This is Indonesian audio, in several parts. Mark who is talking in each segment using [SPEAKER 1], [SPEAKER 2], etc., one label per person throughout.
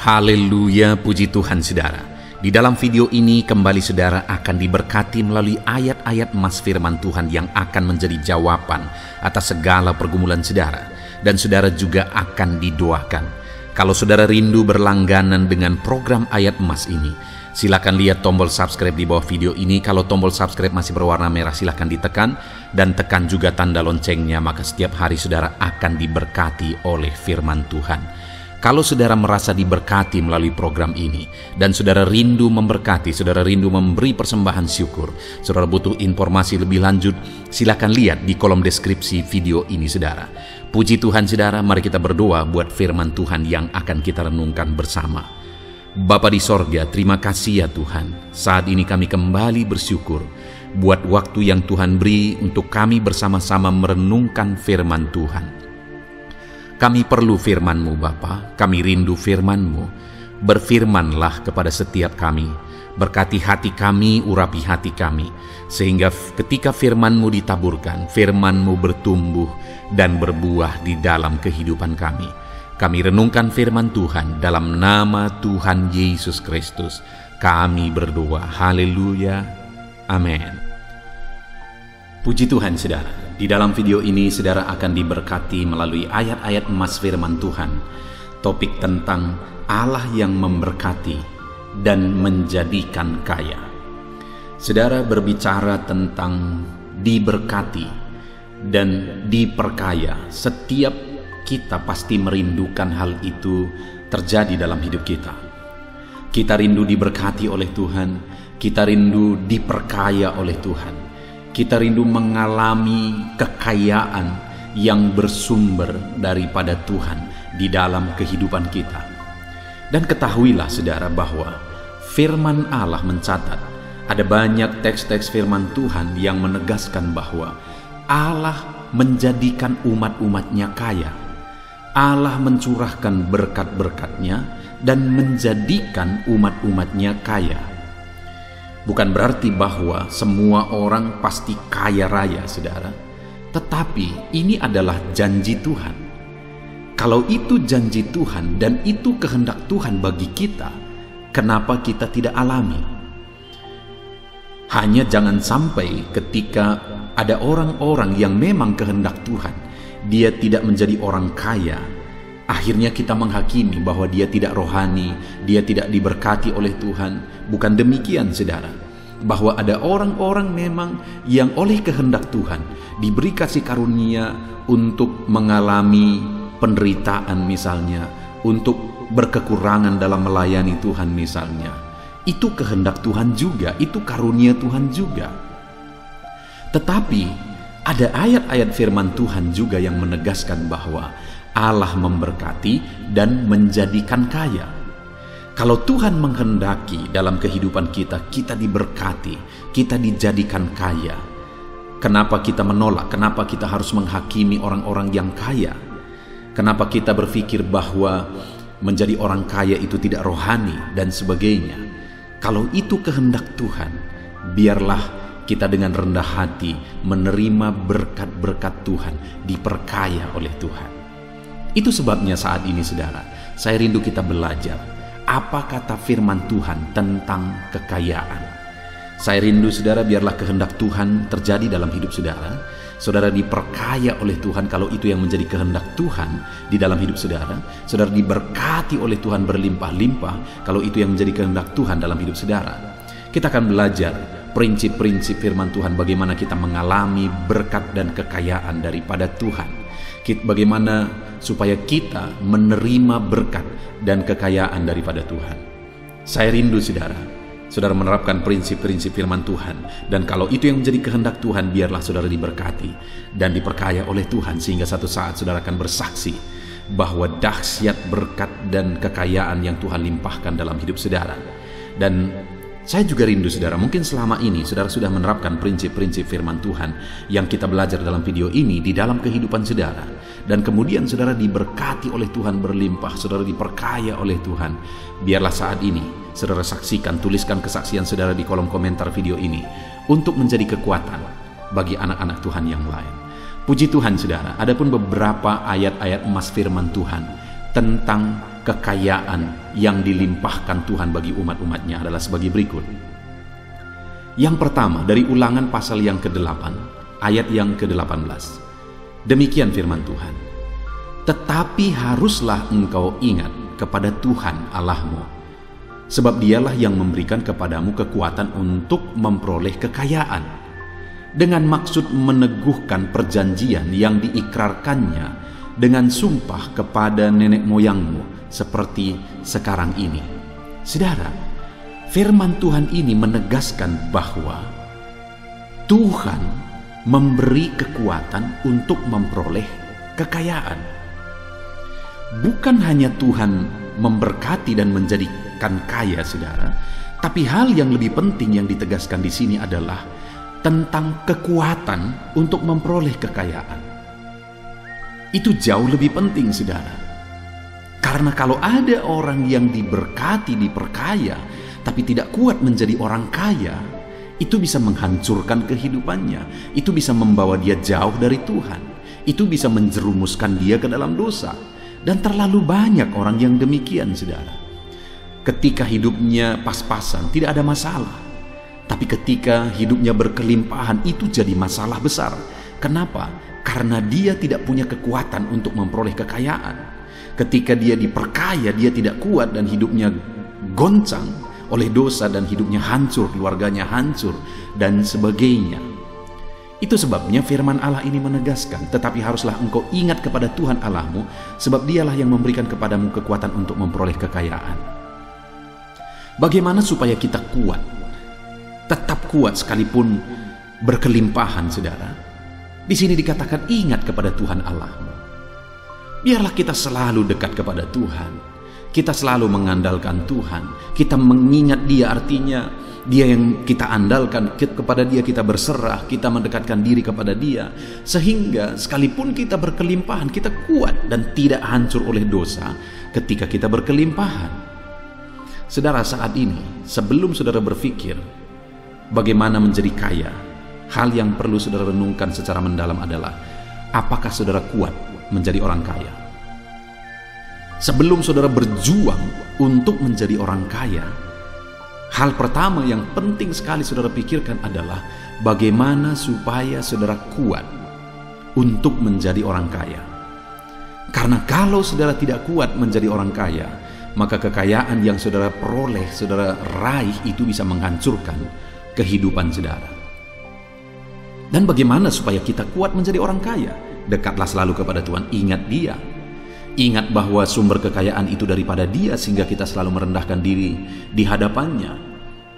[SPEAKER 1] Haleluya, puji Tuhan saudara. Di dalam video ini kembali saudara akan diberkati melalui ayat-ayat emas firman Tuhan yang akan menjadi jawaban atas segala pergumulan saudara. Dan saudara juga akan didoakan. Kalau saudara rindu berlangganan dengan program ayat emas ini, silakan lihat tombol subscribe di bawah video ini. Kalau tombol subscribe masih berwarna merah, silakan ditekan dan tekan juga tanda loncengnya, maka setiap hari saudara akan diberkati oleh firman Tuhan. Kalau saudara merasa diberkati melalui program ini dan saudara rindu memberkati, saudara rindu memberi persembahan syukur, saudara butuh informasi lebih lanjut, silakan lihat di kolom deskripsi video ini saudara. Puji Tuhan saudara, mari kita berdoa buat firman Tuhan yang akan kita renungkan bersama. Bapa di sorga, terima kasih ya Tuhan. Saat ini kami kembali bersyukur buat waktu yang Tuhan beri untuk kami bersama-sama merenungkan firman Tuhan. Kami perlu firman-Mu Bapa, kami rindu firman-Mu. Berfirmanlah kepada setiap kami, berkati hati kami, urapi hati kami, sehingga ketika firman-Mu ditaburkan, firman-Mu bertumbuh dan berbuah di dalam kehidupan kami. Kami renungkan firman Tuhan dalam nama Tuhan Yesus Kristus. Kami berdoa, haleluya, amin. Puji Tuhan saudara. Di dalam video ini saudara akan diberkati melalui ayat-ayat emas firman Tuhan. Topik tentang Allah yang memberkati dan menjadikan kaya. Saudara berbicara tentang diberkati dan diperkaya. Setiap kita pasti merindukan hal itu terjadi dalam hidup kita. Kita rindu diberkati oleh Tuhan, kita rindu diperkaya oleh Tuhan. Kita rindu mengalami kekayaan yang bersumber daripada Tuhan di dalam kehidupan kita. Dan ketahuilah saudara bahwa firman Allah mencatat ada banyak teks-teks firman Tuhan yang menegaskan bahwa Allah menjadikan umat-umatnya kaya. Allah mencurahkan berkat-berkatnya dan menjadikan umat-umatnya kaya. Bukan berarti bahwa semua orang pasti kaya raya, saudara. Tetapi ini adalah janji Tuhan. Kalau itu janji Tuhan dan itu kehendak Tuhan bagi kita, kenapa kita tidak alami? Hanya jangan sampai ketika ada orang-orang yang memang kehendak Tuhan, dia tidak menjadi orang kaya, akhirnya kita menghakimi bahwa dia tidak rohani, dia tidak diberkati oleh Tuhan. Bukan demikian saudara, bahwa ada orang-orang memang yang oleh kehendak Tuhan diberi kasih karunia untuk mengalami penderitaan misalnya, untuk berkekurangan dalam melayani Tuhan misalnya. Itu kehendak Tuhan juga, itu karunia Tuhan juga. Tetapi ada ayat-ayat firman Tuhan juga yang menegaskan bahwa Allah memberkati dan menjadikan kaya. Kalau Tuhan menghendaki dalam kehidupan kita, kita diberkati, kita dijadikan kaya. Kenapa kita menolak? Kenapa kita harus menghakimi orang-orang yang kaya? Kenapa kita berpikir bahwa menjadi orang kaya itu tidak rohani dan sebagainya? Kalau itu kehendak Tuhan, biarlah kita dengan rendah hati menerima berkat-berkat Tuhan, diperkaya oleh Tuhan. Itu sebabnya saat ini saudara, saya rindu kita belajar apa kata firman Tuhan tentang kekayaan. Saya rindu saudara biarlah kehendak Tuhan terjadi dalam hidup saudara. Saudara diperkaya oleh Tuhan kalau itu yang menjadi kehendak Tuhan di dalam hidup saudara. Saudara diberkati oleh Tuhan berlimpah-limpah kalau itu yang menjadi kehendak Tuhan dalam hidup saudara. Kita akan belajar prinsip-prinsip firman Tuhan, bagaimana kita mengalami berkat dan kekayaan daripada Tuhan. Bagaimana supaya kita menerima berkat dan kekayaan daripada Tuhan. Saya rindu saudara menerapkan prinsip-prinsip firman Tuhan, dan kalau itu yang menjadi kehendak Tuhan, biarlah saudara diberkati dan diperkaya oleh Tuhan, sehingga satu saat saudara akan bersaksi bahwa dahsyat berkat dan kekayaan yang Tuhan limpahkan dalam hidup saudara. Dan saya juga rindu saudara, mungkin selama ini saudara sudah menerapkan prinsip-prinsip firman Tuhan yang kita belajar dalam video ini di dalam kehidupan saudara. Dan kemudian saudara diberkati oleh Tuhan berlimpah, saudara diperkaya oleh Tuhan. Biarlah saat ini saudara saksikan, tuliskan kesaksian saudara di kolom komentar video ini untuk menjadi kekuatan bagi anak-anak Tuhan yang lain. Puji Tuhan saudara, adapun beberapa ayat-ayat emas firman Tuhan tentang kekayaan yang dilimpahkan Tuhan bagi umat-umatnya adalah sebagai berikut. Yang pertama, dari Ulangan pasal yang ke-8, ayat yang ke-18. Demikian firman Tuhan. Tetapi haruslah engkau ingat kepada Tuhan Allahmu, sebab dialah yang memberikan kepadamu kekuatan untuk memperoleh kekayaan, dengan maksud meneguhkan perjanjian yang diikrarkannya dengan sumpah kepada nenek moyangmu seperti sekarang ini. Saudara, firman Tuhan ini menegaskan bahwa Tuhan memberi kekuatan untuk memperoleh kekayaan. Bukan hanya Tuhan memberkati dan menjadikan kaya, saudara, tapi hal yang lebih penting yang ditegaskan di sini adalah tentang kekuatan untuk memperoleh kekayaan. Itu jauh lebih penting, saudara. Karena kalau ada orang yang diberkati, diperkaya, tapi tidak kuat menjadi orang kaya, itu bisa menghancurkan kehidupannya. Itu bisa membawa dia jauh dari Tuhan. Itu bisa menjerumuskan dia ke dalam dosa. Dan terlalu banyak orang yang demikian, saudara. Ketika hidupnya pas-pasan, tidak ada masalah. Tapi ketika hidupnya berkelimpahan, itu jadi masalah besar. Kenapa? Karena dia tidak punya kekuatan untuk memperoleh kekayaan. Ketika dia diperkaya, dia tidak kuat dan hidupnya goncang oleh dosa dan hidupnya hancur, keluarganya hancur, dan sebagainya. Itu sebabnya firman Allah ini menegaskan, tetapi haruslah engkau ingat kepada Tuhan Allahmu, sebab dialah yang memberikan kepadamu kekuatan untuk memperoleh kekayaan. Bagaimana supaya kita kuat, tetap kuat sekalipun berkelimpahan, saudara? Di sini dikatakan ingat kepada Tuhan Allahmu. Biarlah kita selalu dekat kepada Tuhan. Kita selalu mengandalkan Tuhan. Kita mengingat Dia, artinya Dia yang kita andalkan, kepada Dia kita berserah, kita mendekatkan diri kepada Dia, sehingga sekalipun kita berkelimpahan, kita kuat dan tidak hancur oleh dosa ketika kita berkelimpahan. Saudara, saat ini, sebelum saudara berpikir bagaimana menjadi kaya, hal yang perlu saudara renungkan secara mendalam adalah, apakah saudara kuat menjadi orang kaya? Sebelum saudara berjuang untuk menjadi orang kaya, hal pertama yang penting sekali saudara pikirkan adalah bagaimana supaya saudara kuat untuk menjadi orang kaya. Karena kalau saudara tidak kuat menjadi orang kaya, maka kekayaan yang saudara peroleh, saudara raih, itu bisa menghancurkan kehidupan saudara. Dan bagaimana supaya kita kuat menjadi orang kaya? Dekatlah selalu kepada Tuhan, ingat Dia. Ingat bahwa sumber kekayaan itu daripada Dia, sehingga kita selalu merendahkan diri di hadapannya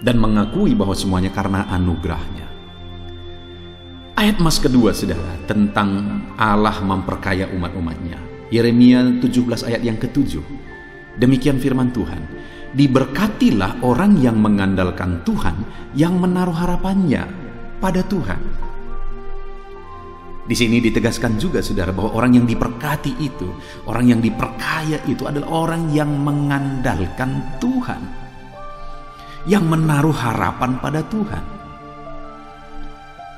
[SPEAKER 1] dan mengakui bahwa semuanya karena anugerahnya. Ayat mas kedua, saudara, tentang Allah memperkaya umat-umatnya. Yeremia 17 ayat yang ke-7. Demikian firman Tuhan, diberkatilah orang yang mengandalkan Tuhan, yang menaruh harapannya pada Tuhan. Di sini ditegaskan juga, saudara, bahwa orang yang diberkati itu, orang yang diperkaya itu adalah orang yang mengandalkan Tuhan, yang menaruh harapan pada Tuhan.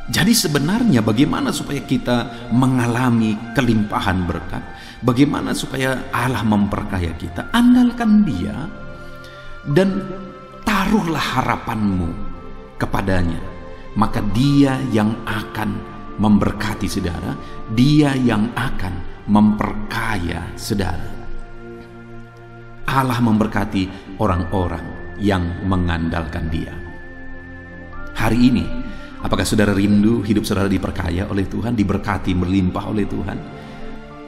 [SPEAKER 1] Jadi sebenarnya bagaimana supaya kita mengalami kelimpahan berkat? Bagaimana supaya Allah memperkaya kita? Andalkan Dia dan taruhlah harapanmu kepadanya. Maka Dia yang akan memberkati saudara, Dia yang akan memperkaya saudara. Allah memberkati orang-orang yang mengandalkan Dia. Hari ini, apakah saudara rindu hidup saudara diperkaya oleh Tuhan, diberkati, melimpah oleh Tuhan?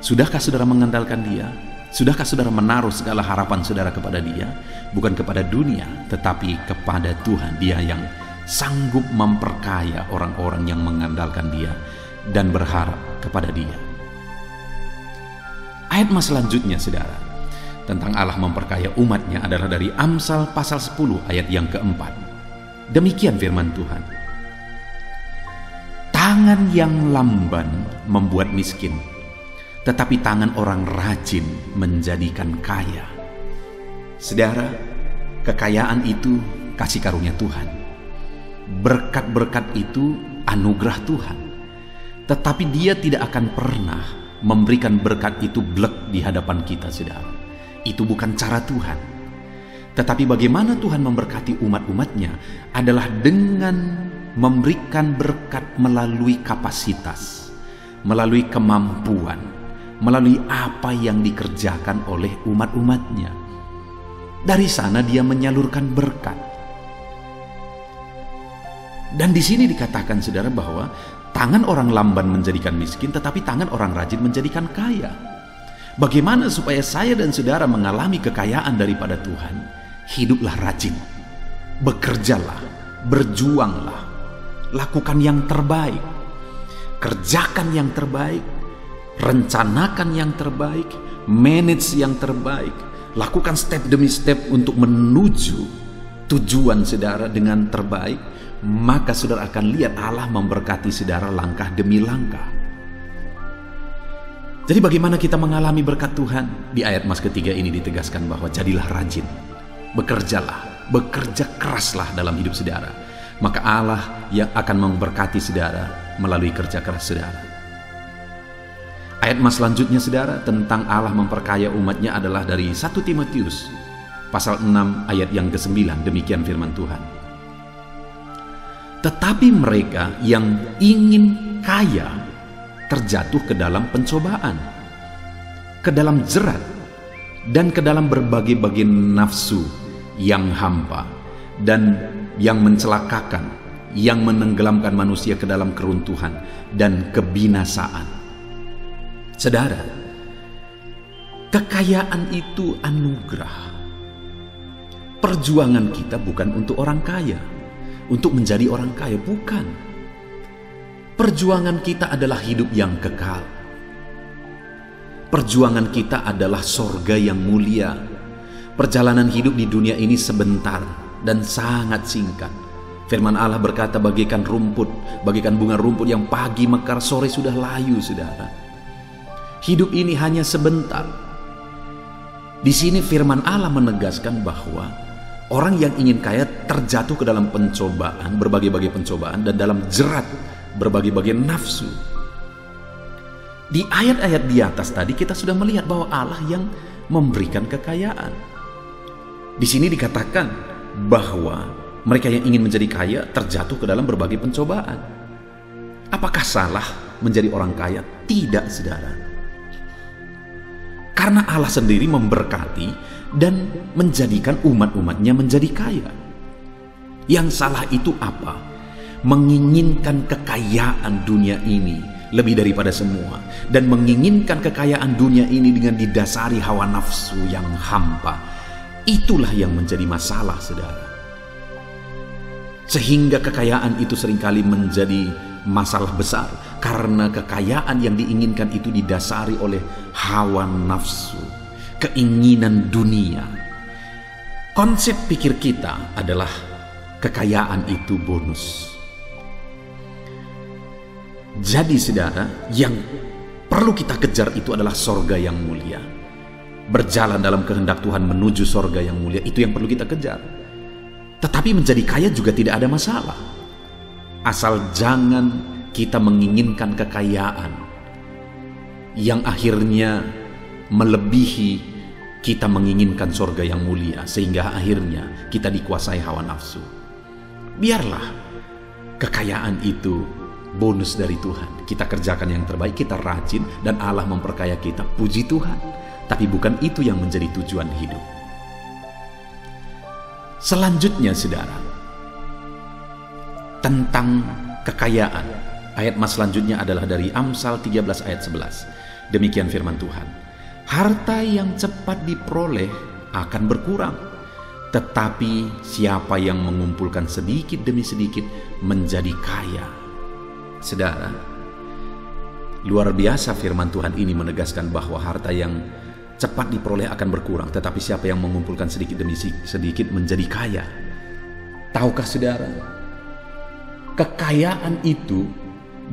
[SPEAKER 1] Sudahkah saudara mengandalkan Dia? Sudahkah saudara menaruh segala harapan saudara kepada Dia? Bukan kepada dunia, tetapi kepada Tuhan. Dia yang sanggup memperkaya orang-orang yang mengandalkan Dia dan berharap kepada Dia. Ayat mas selanjutnya, saudara, tentang Allah memperkaya umatnya adalah dari Amsal pasal 10 ayat yang keempat. Demikian firman Tuhan, tangan yang lamban membuat miskin, tetapi tangan orang rajin menjadikan kaya. Saudara, kekayaan itu kasih karunia Tuhan. Berkat-berkat itu anugerah Tuhan. Tetapi Dia tidak akan pernah memberikan berkat itu blek di hadapan kita, saudara. Itu bukan cara Tuhan. Tetapi bagaimana Tuhan memberkati umat-umatnya adalah dengan memberikan berkat melalui kapasitas, melalui kemampuan, melalui apa yang dikerjakan oleh umat-umatnya. Dari sana dia menyalurkan berkat. Dan di sini dikatakan saudara bahwa tangan orang lamban menjadikan miskin, tetapi tangan orang rajin menjadikan kaya. Bagaimana supaya saya dan saudara mengalami kekayaan daripada Tuhan? Hiduplah rajin, bekerjalah, berjuanglah, lakukan yang terbaik, kerjakan yang terbaik, rencanakan yang terbaik, manage yang terbaik, lakukan step demi step untuk menuju tujuan saudara dengan terbaik. Maka saudara akan lihat Allah memberkati saudara langkah demi langkah. Jadi bagaimana kita mengalami berkat Tuhan? Di ayat mas ketiga ini ditegaskan bahwa jadilah rajin, bekerjalah, bekerja keraslah dalam hidup saudara. Maka Allah yang akan memberkati saudara melalui kerja keras saudara. Ayat mas selanjutnya saudara tentang Allah memperkaya umatnya adalah dari 1 Timotius pasal 6 ayat yang ke-9. Demikian firman Tuhan. Tetapi mereka yang ingin kaya terjatuh ke dalam pencobaan, ke dalam jerat, dan ke dalam berbagai-bagai nafsu yang hampa dan yang mencelakakan, yang menenggelamkan manusia ke dalam keruntuhan dan kebinasaan. Saudara, kekayaan itu anugerah. Perjuangan kita bukan untuk orang kaya, untuk menjadi orang kaya, bukan. Perjuangan kita adalah hidup yang kekal. Perjuangan kita adalah sorga yang mulia. Perjalanan hidup di dunia ini sebentar dan sangat singkat. Firman Allah berkata, bagaikan rumput, bagaikan bunga rumput yang pagi mekar, sore sudah layu, saudara. Hidup ini hanya sebentar. Di sini firman Allah menegaskan bahwa orang yang ingin kaya terjatuh ke dalam pencobaan, berbagai-bagai pencobaan, dan dalam jerat berbagai-bagai nafsu. Di ayat-ayat di atas tadi kita sudah melihat bahwa Allah yang memberikan kekayaan. Di sini dikatakan bahwa mereka yang ingin menjadi kaya terjatuh ke dalam berbagai pencobaan. Apakah salah menjadi orang kaya? Tidak, saudara. Karena Allah sendiri memberkati dan menjadikan umat-umatnya menjadi kaya. Yang salah itu apa? Menginginkan kekayaan dunia ini lebih daripada semua, dan menginginkan kekayaan dunia ini dengan didasari hawa nafsu yang hampa. Itulah yang menjadi masalah, saudara. Sehingga kekayaan itu seringkali menjadi masalah besar karena kekayaan yang diinginkan itu didasari oleh hawa nafsu, keinginan dunia. Konsep pikir kita adalah kekayaan itu bonus. Jadi saudara, yang perlu kita kejar itu adalah sorga yang mulia. Berjalan dalam kehendak Tuhan menuju sorga yang mulia, itu yang perlu kita kejar. Tetapi menjadi kaya juga tidak ada masalah, asal jangan kita menginginkan kekayaan yang akhirnya melebihi kita menginginkan sorga yang mulia, sehingga akhirnya kita dikuasai hawa nafsu. Biarlah kekayaan itu bonus dari Tuhan. Kita kerjakan yang terbaik, kita rajin, dan Allah memperkaya kita. Puji Tuhan. Tapi bukan itu yang menjadi tujuan hidup. Selanjutnya saudara, tentang kekayaan. Ayat mas selanjutnya adalah dari Amsal 13 ayat 11. Demikian firman Tuhan. Harta yang cepat diperoleh akan berkurang, tetapi siapa yang mengumpulkan sedikit demi sedikit menjadi kaya. Saudara, luar biasa firman Tuhan ini menegaskan bahwa harta yang cepat diperoleh akan berkurang, tetapi siapa yang mengumpulkan sedikit demi sedikit menjadi kaya. Tahukah saudara, kekayaan itu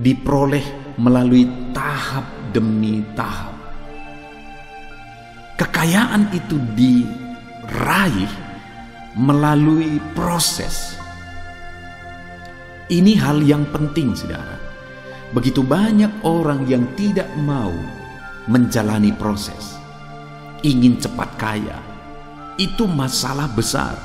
[SPEAKER 1] diperoleh melalui tahap demi tahap. Kekayaan itu diraih melalui proses. Ini hal yang penting, saudara. Begitu banyak orang yang tidak mau menjalani proses. ingin cepat kaya. Itu masalah besar,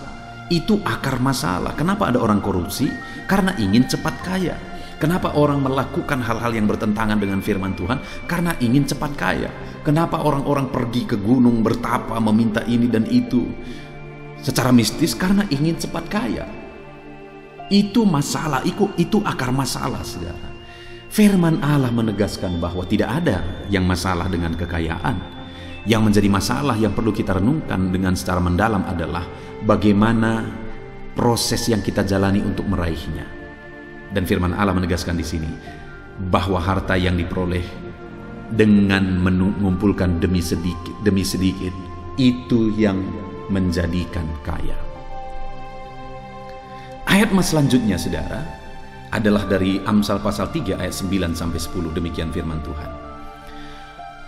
[SPEAKER 1] itu akar masalah. Kenapa ada orang korupsi? Karena ingin cepat kaya. Kenapa orang melakukan hal-hal yang bertentangan dengan firman Tuhan? Karena ingin cepat kaya. Kenapa orang-orang pergi ke gunung bertapa meminta ini dan itu secara mistis? Karena ingin cepat kaya. Itu masalah, itu akar masalah, saudara. Firman Allah menegaskan bahwa tidak ada yang masalah dengan kekayaan. Yang menjadi masalah yang perlu kita renungkan dengan secara mendalam adalah bagaimana proses yang kita jalani untuk meraihnya. Dan firman Allah menegaskan di sini bahwa harta yang diperoleh dengan mengumpulkan demi sedikit itu yang menjadikan kaya. Ayat selanjutnya, saudara, adalah dari Amsal pasal 3 ayat 9 sampai 10. Demikian firman Tuhan.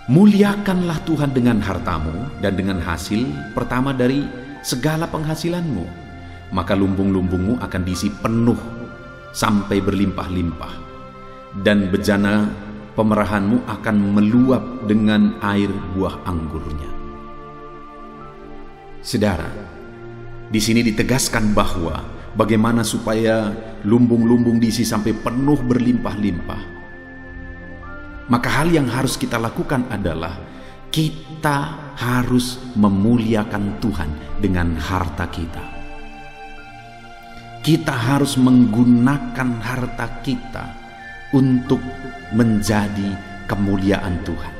[SPEAKER 1] Muliakanlah Tuhan dengan hartamu dan dengan hasil pertama dari segala penghasilanmu, maka lumbung-lumbungmu akan diisi penuh sampai berlimpah-limpah, dan bejana pemerahanmu akan meluap dengan air buah anggurnya. Saudara, di sini ditegaskan bahwa bagaimana supaya lumbung-lumbung diisi sampai penuh berlimpah-limpah. Maka hal yang harus kita lakukan adalah kita harus memuliakan Tuhan dengan harta kita. Kita harus menggunakan harta kita untuk menjadi kemuliaan Tuhan.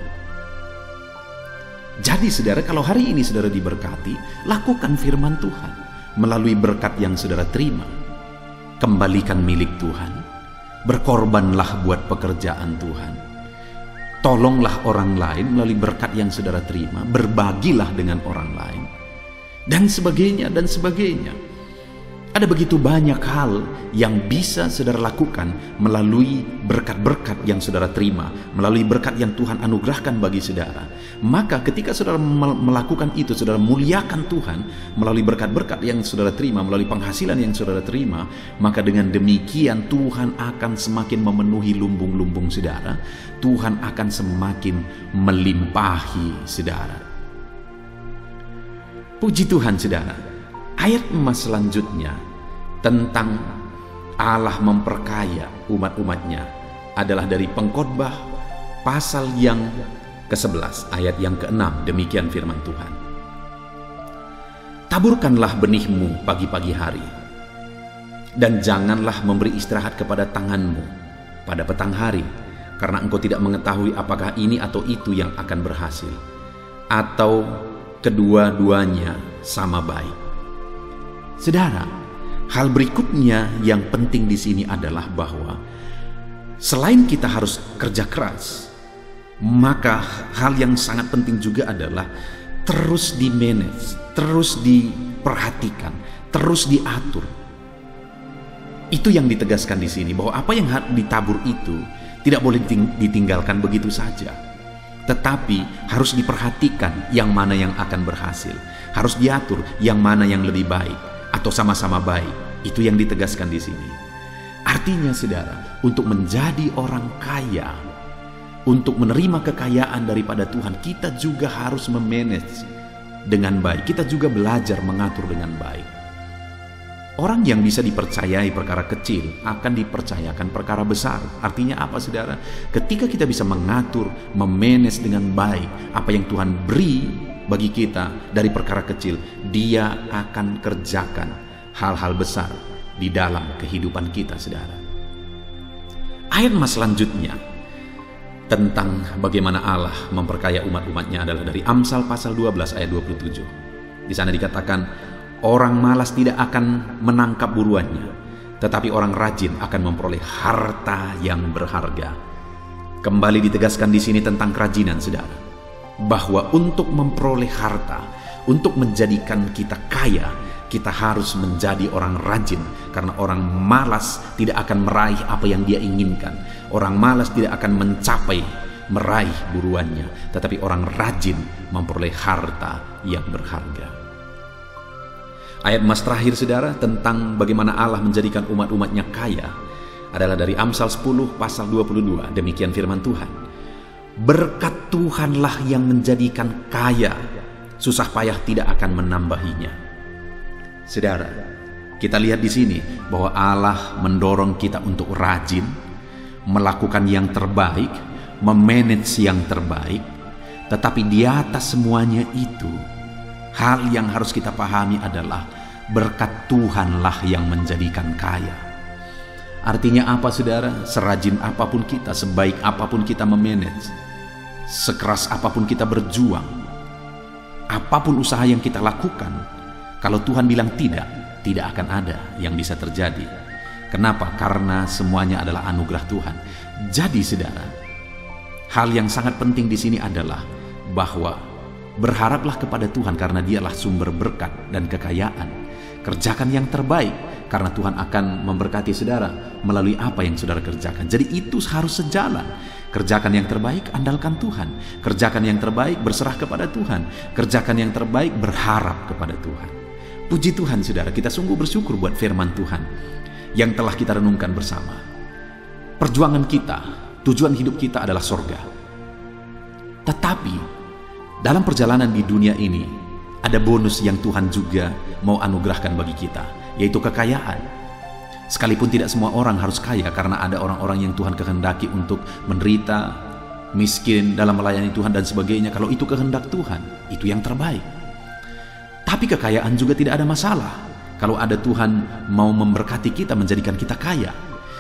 [SPEAKER 1] Jadi saudara, kalau hari ini saudara diberkati, lakukan firman Tuhan melalui berkat yang saudara terima. Kembalikan milik Tuhan, berkorbanlah buat pekerjaan Tuhan, tolonglah orang lain melalui berkat yang saudara terima, berbagilah dengan orang lain, dan sebagainya dan sebagainya. Ada begitu banyak hal yang bisa saudara lakukan melalui berkat-berkat yang saudara terima, melalui berkat yang Tuhan anugerahkan bagi saudara. Maka ketika saudara melakukan itu, saudara muliakan Tuhan melalui berkat-berkat yang saudara terima, melalui penghasilan yang saudara terima, maka dengan demikian Tuhan akan semakin memenuhi lumbung-lumbung saudara. Tuhan akan semakin melimpahi saudara. Puji Tuhan, saudara. Ayat emas selanjutnya tentang Allah memperkaya umat-umatnya adalah dari Pengkhotbah pasal yang ke-11 ayat yang ke-6. Demikian firman Tuhan. Taburkanlah benihmu pagi-pagi hari, dan janganlah memberi istirahat kepada tanganmu pada petang hari, karena engkau tidak mengetahui apakah ini atau itu yang akan berhasil, atau kedua-duanya sama baik. Saudara, hal berikutnya yang penting di sini adalah bahwa selain kita harus kerja keras, maka hal yang sangat penting juga adalah terus di-manage, terus diperhatikan, terus diatur. Itu yang ditegaskan di sini, bahwa apa yang ditabur itu tidak boleh ditinggalkan begitu saja, tetapi harus diperhatikan yang mana yang akan berhasil, harus diatur yang mana yang lebih baik atau sama-sama baik. Itu yang ditegaskan di sini. Artinya saudara, untuk menjadi orang kaya, untuk menerima kekayaan daripada Tuhan, kita juga harus memanage dengan baik. Kita juga belajar mengatur dengan baik. Orang yang bisa dipercayai perkara kecil akan dipercayakan perkara besar. Artinya apa, saudara? Ketika kita bisa mengatur, memanage dengan baik apa yang Tuhan beri bagi kita dari perkara kecil, Dia akan kerjakan hal-hal besar di dalam kehidupan kita, saudara. Ayat selanjutnya tentang bagaimana Allah memperkaya umat-umatnya adalah dari Amsal pasal 12 ayat 27. Di sana dikatakan, orang malas tidak akan menangkap buruannya, tetapi orang rajin akan memperoleh harta yang berharga. Kembali ditegaskan di sini tentang kerajinan, saudara, bahwa untuk memperoleh harta, untuk menjadikan kita kaya, kita harus menjadi orang rajin. Karena orang malas tidak akan meraih apa yang dia inginkan. Orang malas tidak akan meraih buruannya, tetapi orang rajin memperoleh harta yang berharga. Ayat emas terakhir, saudara, tentang bagaimana Allah menjadikan umat-umatnya kaya adalah dari Amsal 10 pasal 22. Demikian firman Tuhan. Berkat Tuhanlah yang menjadikan kaya susah payah tidak akan menambahinya. Saudara, kita lihat di sini bahwa Allah mendorong kita untuk rajin, melakukan yang terbaik, memanage yang terbaik. Tetapi di atas semuanya itu, hal yang harus kita pahami adalah berkat Tuhanlah yang menjadikan kaya. Artinya apa, saudara? Serajin apapun kita, sebaik apapun kita memanage, sekeras apapun kita berjuang, apapun usaha yang kita lakukan, kalau Tuhan bilang tidak akan ada yang bisa terjadi. Kenapa? Karena semuanya adalah anugerah Tuhan. Jadi saudara, hal yang sangat penting di sini adalah bahwa berharaplah kepada Tuhan karena Dialah sumber berkat dan kekayaan. Kerjakan yang terbaik karena Tuhan akan memberkati saudara melalui apa yang saudara kerjakan. Jadi itu harus sejalan. Kerjakan yang terbaik, andalkan Tuhan. Kerjakan yang terbaik, berserah kepada Tuhan. Kerjakan yang terbaik, berharap kepada Tuhan. Puji Tuhan saudara, kita sungguh bersyukur buat firman Tuhan yang telah kita renungkan bersama. Perjuangan kita, tujuan hidup kita adalah sorga. Tetapi dalam perjalanan di dunia ini ada bonus yang Tuhan juga mau anugerahkan bagi kita, yaitu kekayaan. Sekalipun tidak semua orang harus kaya, karena ada orang-orang yang Tuhan kehendaki untuk menderita, miskin dalam melayani Tuhan dan sebagainya. Kalau itu kehendak Tuhan, itu yang terbaik. Tapi kekayaan juga tidak ada masalah kalau ada Tuhan mau memberkati kita, menjadikan kita kaya.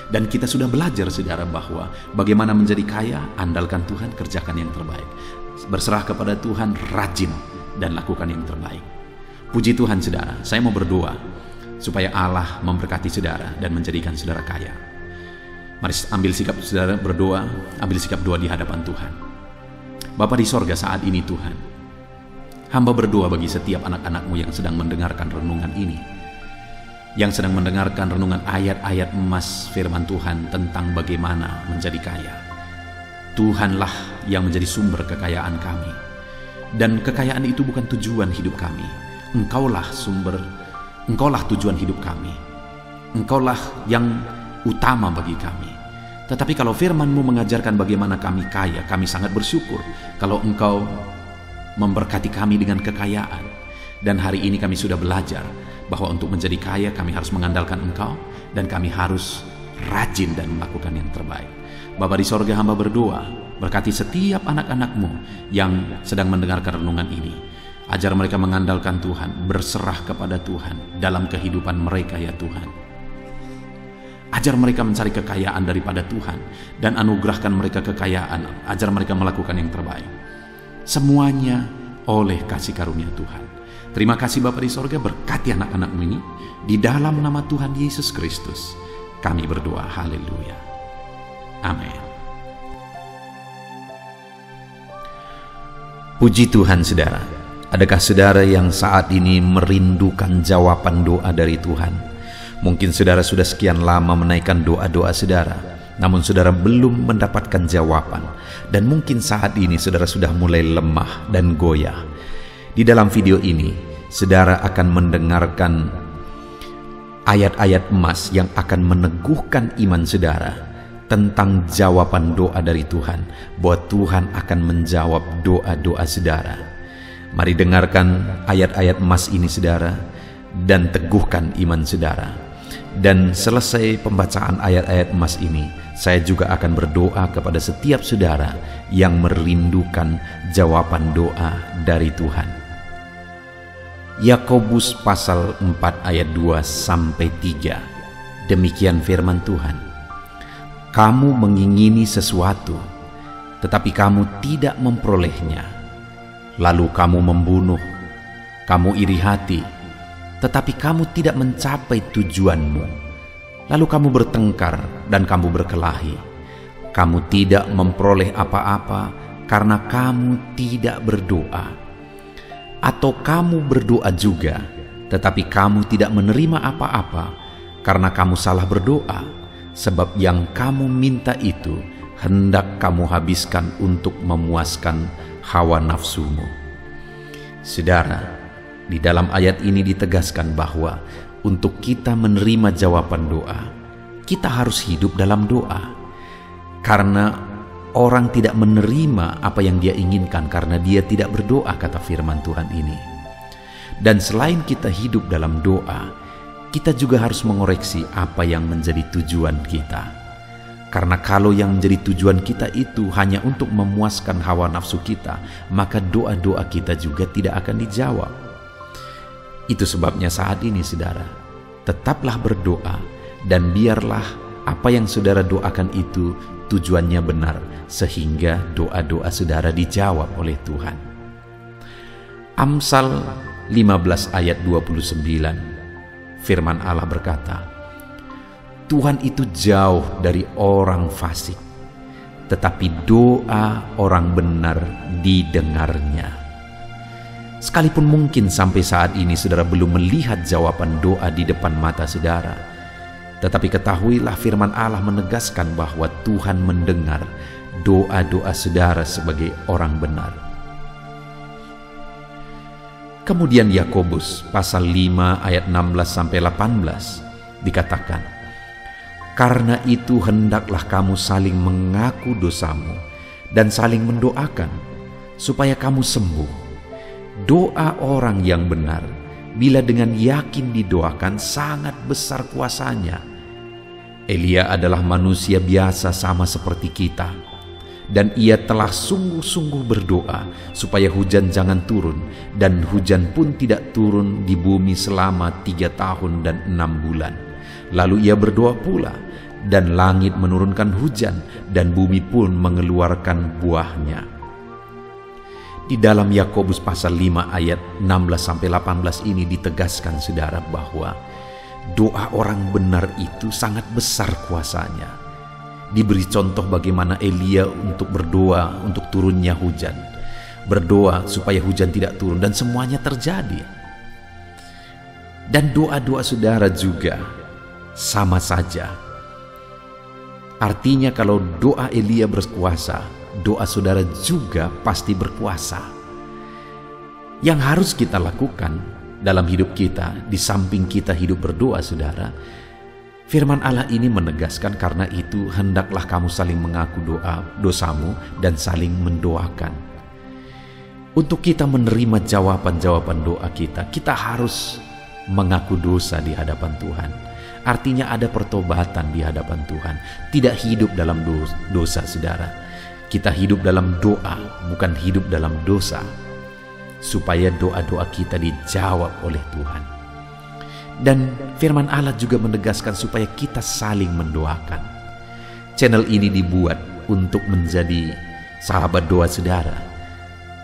[SPEAKER 1] Dan kita sudah belajar saudara bahwa bagaimana menjadi kaya, andalkan Tuhan, kerjakan yang terbaik. Berserah kepada Tuhan, rajin dan lakukan yang terbaik. Puji Tuhan saudara, saya mau berdoa supaya Allah memberkati saudara dan menjadikan saudara kaya. Mari ambil sikap saudara berdoa, ambil sikap doa di hadapan Tuhan. Bapa di sorga, saat ini Tuhan, hamba berdoa bagi setiap anak-anak-Mu yang sedang mendengarkan renungan ini, yang sedang mendengarkan renungan ayat-ayat emas firman Tuhan tentang bagaimana menjadi kaya. Tuhanlah yang menjadi sumber kekayaan kami. Dan kekayaan itu bukan tujuan hidup kami. Engkaulah sumber, Engkaulah tujuan hidup kami. Engkaulah yang utama bagi kami. Tetapi kalau firman-Mu mengajarkan bagaimana kami kaya, kami sangat bersyukur kalau Engkau memberkati kami dengan kekayaan. Dan hari ini kami sudah belajar bahwa untuk menjadi kaya kami harus mengandalkan Engkau, dan kami harus rajin dan melakukan yang terbaik. Bapa di sorga, hamba berdoa, berkati setiap anak-anak-Mu yang sedang mendengarkan renungan ini. Ajar mereka mengandalkan Tuhan, berserah kepada Tuhan dalam kehidupan mereka ya Tuhan. Ajar mereka mencari kekayaan daripada Tuhan dan anugerahkan mereka kekayaan. Ajar mereka melakukan yang terbaik. Semuanya oleh kasih karunia Tuhan. Terima kasih Bapa di sorga, berkati anak-anak-Mu ini. Di dalam nama Tuhan Yesus Kristus kami berdoa, haleluya, amin. Puji Tuhan saudara. Adakah saudara yang saat ini merindukan jawaban doa dari Tuhan? Mungkin saudara sudah sekian lama menaikkan doa-doa saudara, namun saudara belum mendapatkan jawaban. Dan mungkin saat ini saudara sudah mulai lemah dan goyah. Di dalam video ini, saudara akan mendengarkan ayat-ayat emas yang akan meneguhkan iman saudara tentang jawaban doa dari Tuhan, bahwa Tuhan akan menjawab doa-doa saudara. Mari dengarkan ayat-ayat emas ini saudara, dan teguhkan iman saudara. Dan selesai pembacaan ayat-ayat emas ini, saya juga akan berdoa kepada setiap saudara yang merindukan jawaban doa dari Tuhan. Yakobus pasal 4 ayat 2-3. Demikian firman Tuhan. Kamu mengingini sesuatu, tetapi kamu tidak memperolehnya. Lalu kamu membunuh, kamu iri hati, tetapi kamu tidak mencapai tujuanmu. Lalu kamu bertengkar dan kamu berkelahi. Kamu tidak memperoleh apa-apa karena kamu tidak berdoa. Atau kamu berdoa juga, tetapi kamu tidak menerima apa-apa karena kamu salah berdoa, sebab yang kamu minta itu hendak kamu habiskan untuk memuaskan hawa nafsumu. Saudara, di dalam ayat ini ditegaskan bahwa untuk kita menerima jawaban doa, kita harus hidup dalam doa. Karena orang tidak menerima apa yang dia inginkan karena dia tidak berdoa, kata firman Tuhan ini. Dan selain kita hidup dalam doa, kita juga harus mengoreksi apa yang menjadi tujuan kita. Karena kalau yang menjadi tujuan kita itu hanya untuk memuaskan hawa nafsu kita, maka doa-doa kita juga tidak akan dijawab. Itu sebabnya saat ini saudara, tetaplah berdoa dan biarlah apa yang saudara doakan itu tujuannya benar, sehingga doa-doa saudara dijawab oleh Tuhan. Amsal 15 ayat 29, firman Allah berkata, Tuhan itu jauh dari orang fasik, tetapi doa orang benar didengarnya. Sekalipun mungkin sampai saat ini saudara belum melihat jawaban doa di depan mata saudara, tetapi ketahuilah firman Allah menegaskan bahwa Tuhan mendengar doa-doa saudara sebagai orang benar. Kemudian Yakobus pasal 5 ayat 16-18 dikatakan, karena itu hendaklah kamu saling mengaku dosamu dan saling mendoakan supaya kamu sembuh. Doa orang yang benar bila dengan yakin didoakan sangat besar kuasanya. Elia adalah manusia biasa sama seperti kita, dan ia telah sungguh-sungguh berdoa supaya hujan jangan turun, dan hujan pun tidak turun di bumi selama 3 tahun dan 6 bulan. Lalu ia berdoa pula, dan langit menurunkan hujan, dan bumi pun mengeluarkan buahnya. Di dalam Yakobus pasal 5 ayat 16-18 ini ditegaskan saudara bahwa doa orang benar itu sangat besar kuasanya. Diberi contoh bagaimana Elia untuk berdoa untuk turunnya hujan, berdoa supaya hujan tidak turun, dan semuanya terjadi. Dan doa-doa saudara juga sama saja. Artinya kalau doa Elia berkuasa, doa saudara juga pasti berkuasa. Yang harus kita lakukan dalam hidup kita, di samping kita hidup berdoa saudara, firman Allah ini menegaskan, karena itu hendaklah kamu saling mengaku dosamu dan saling mendoakan. Untuk kita menerima jawaban-jawaban doa kita, kita harus mengaku dosa di hadapan Tuhan. Artinya ada pertobatan di hadapan Tuhan. Tidak hidup dalam dosa saudara. Kita hidup dalam doa, bukan hidup dalam dosa, supaya doa-doa kita dijawab oleh Tuhan. Dan firman Allah juga menegaskan supaya kita saling mendoakan. Channel ini dibuat untuk menjadi sahabat doa saudara.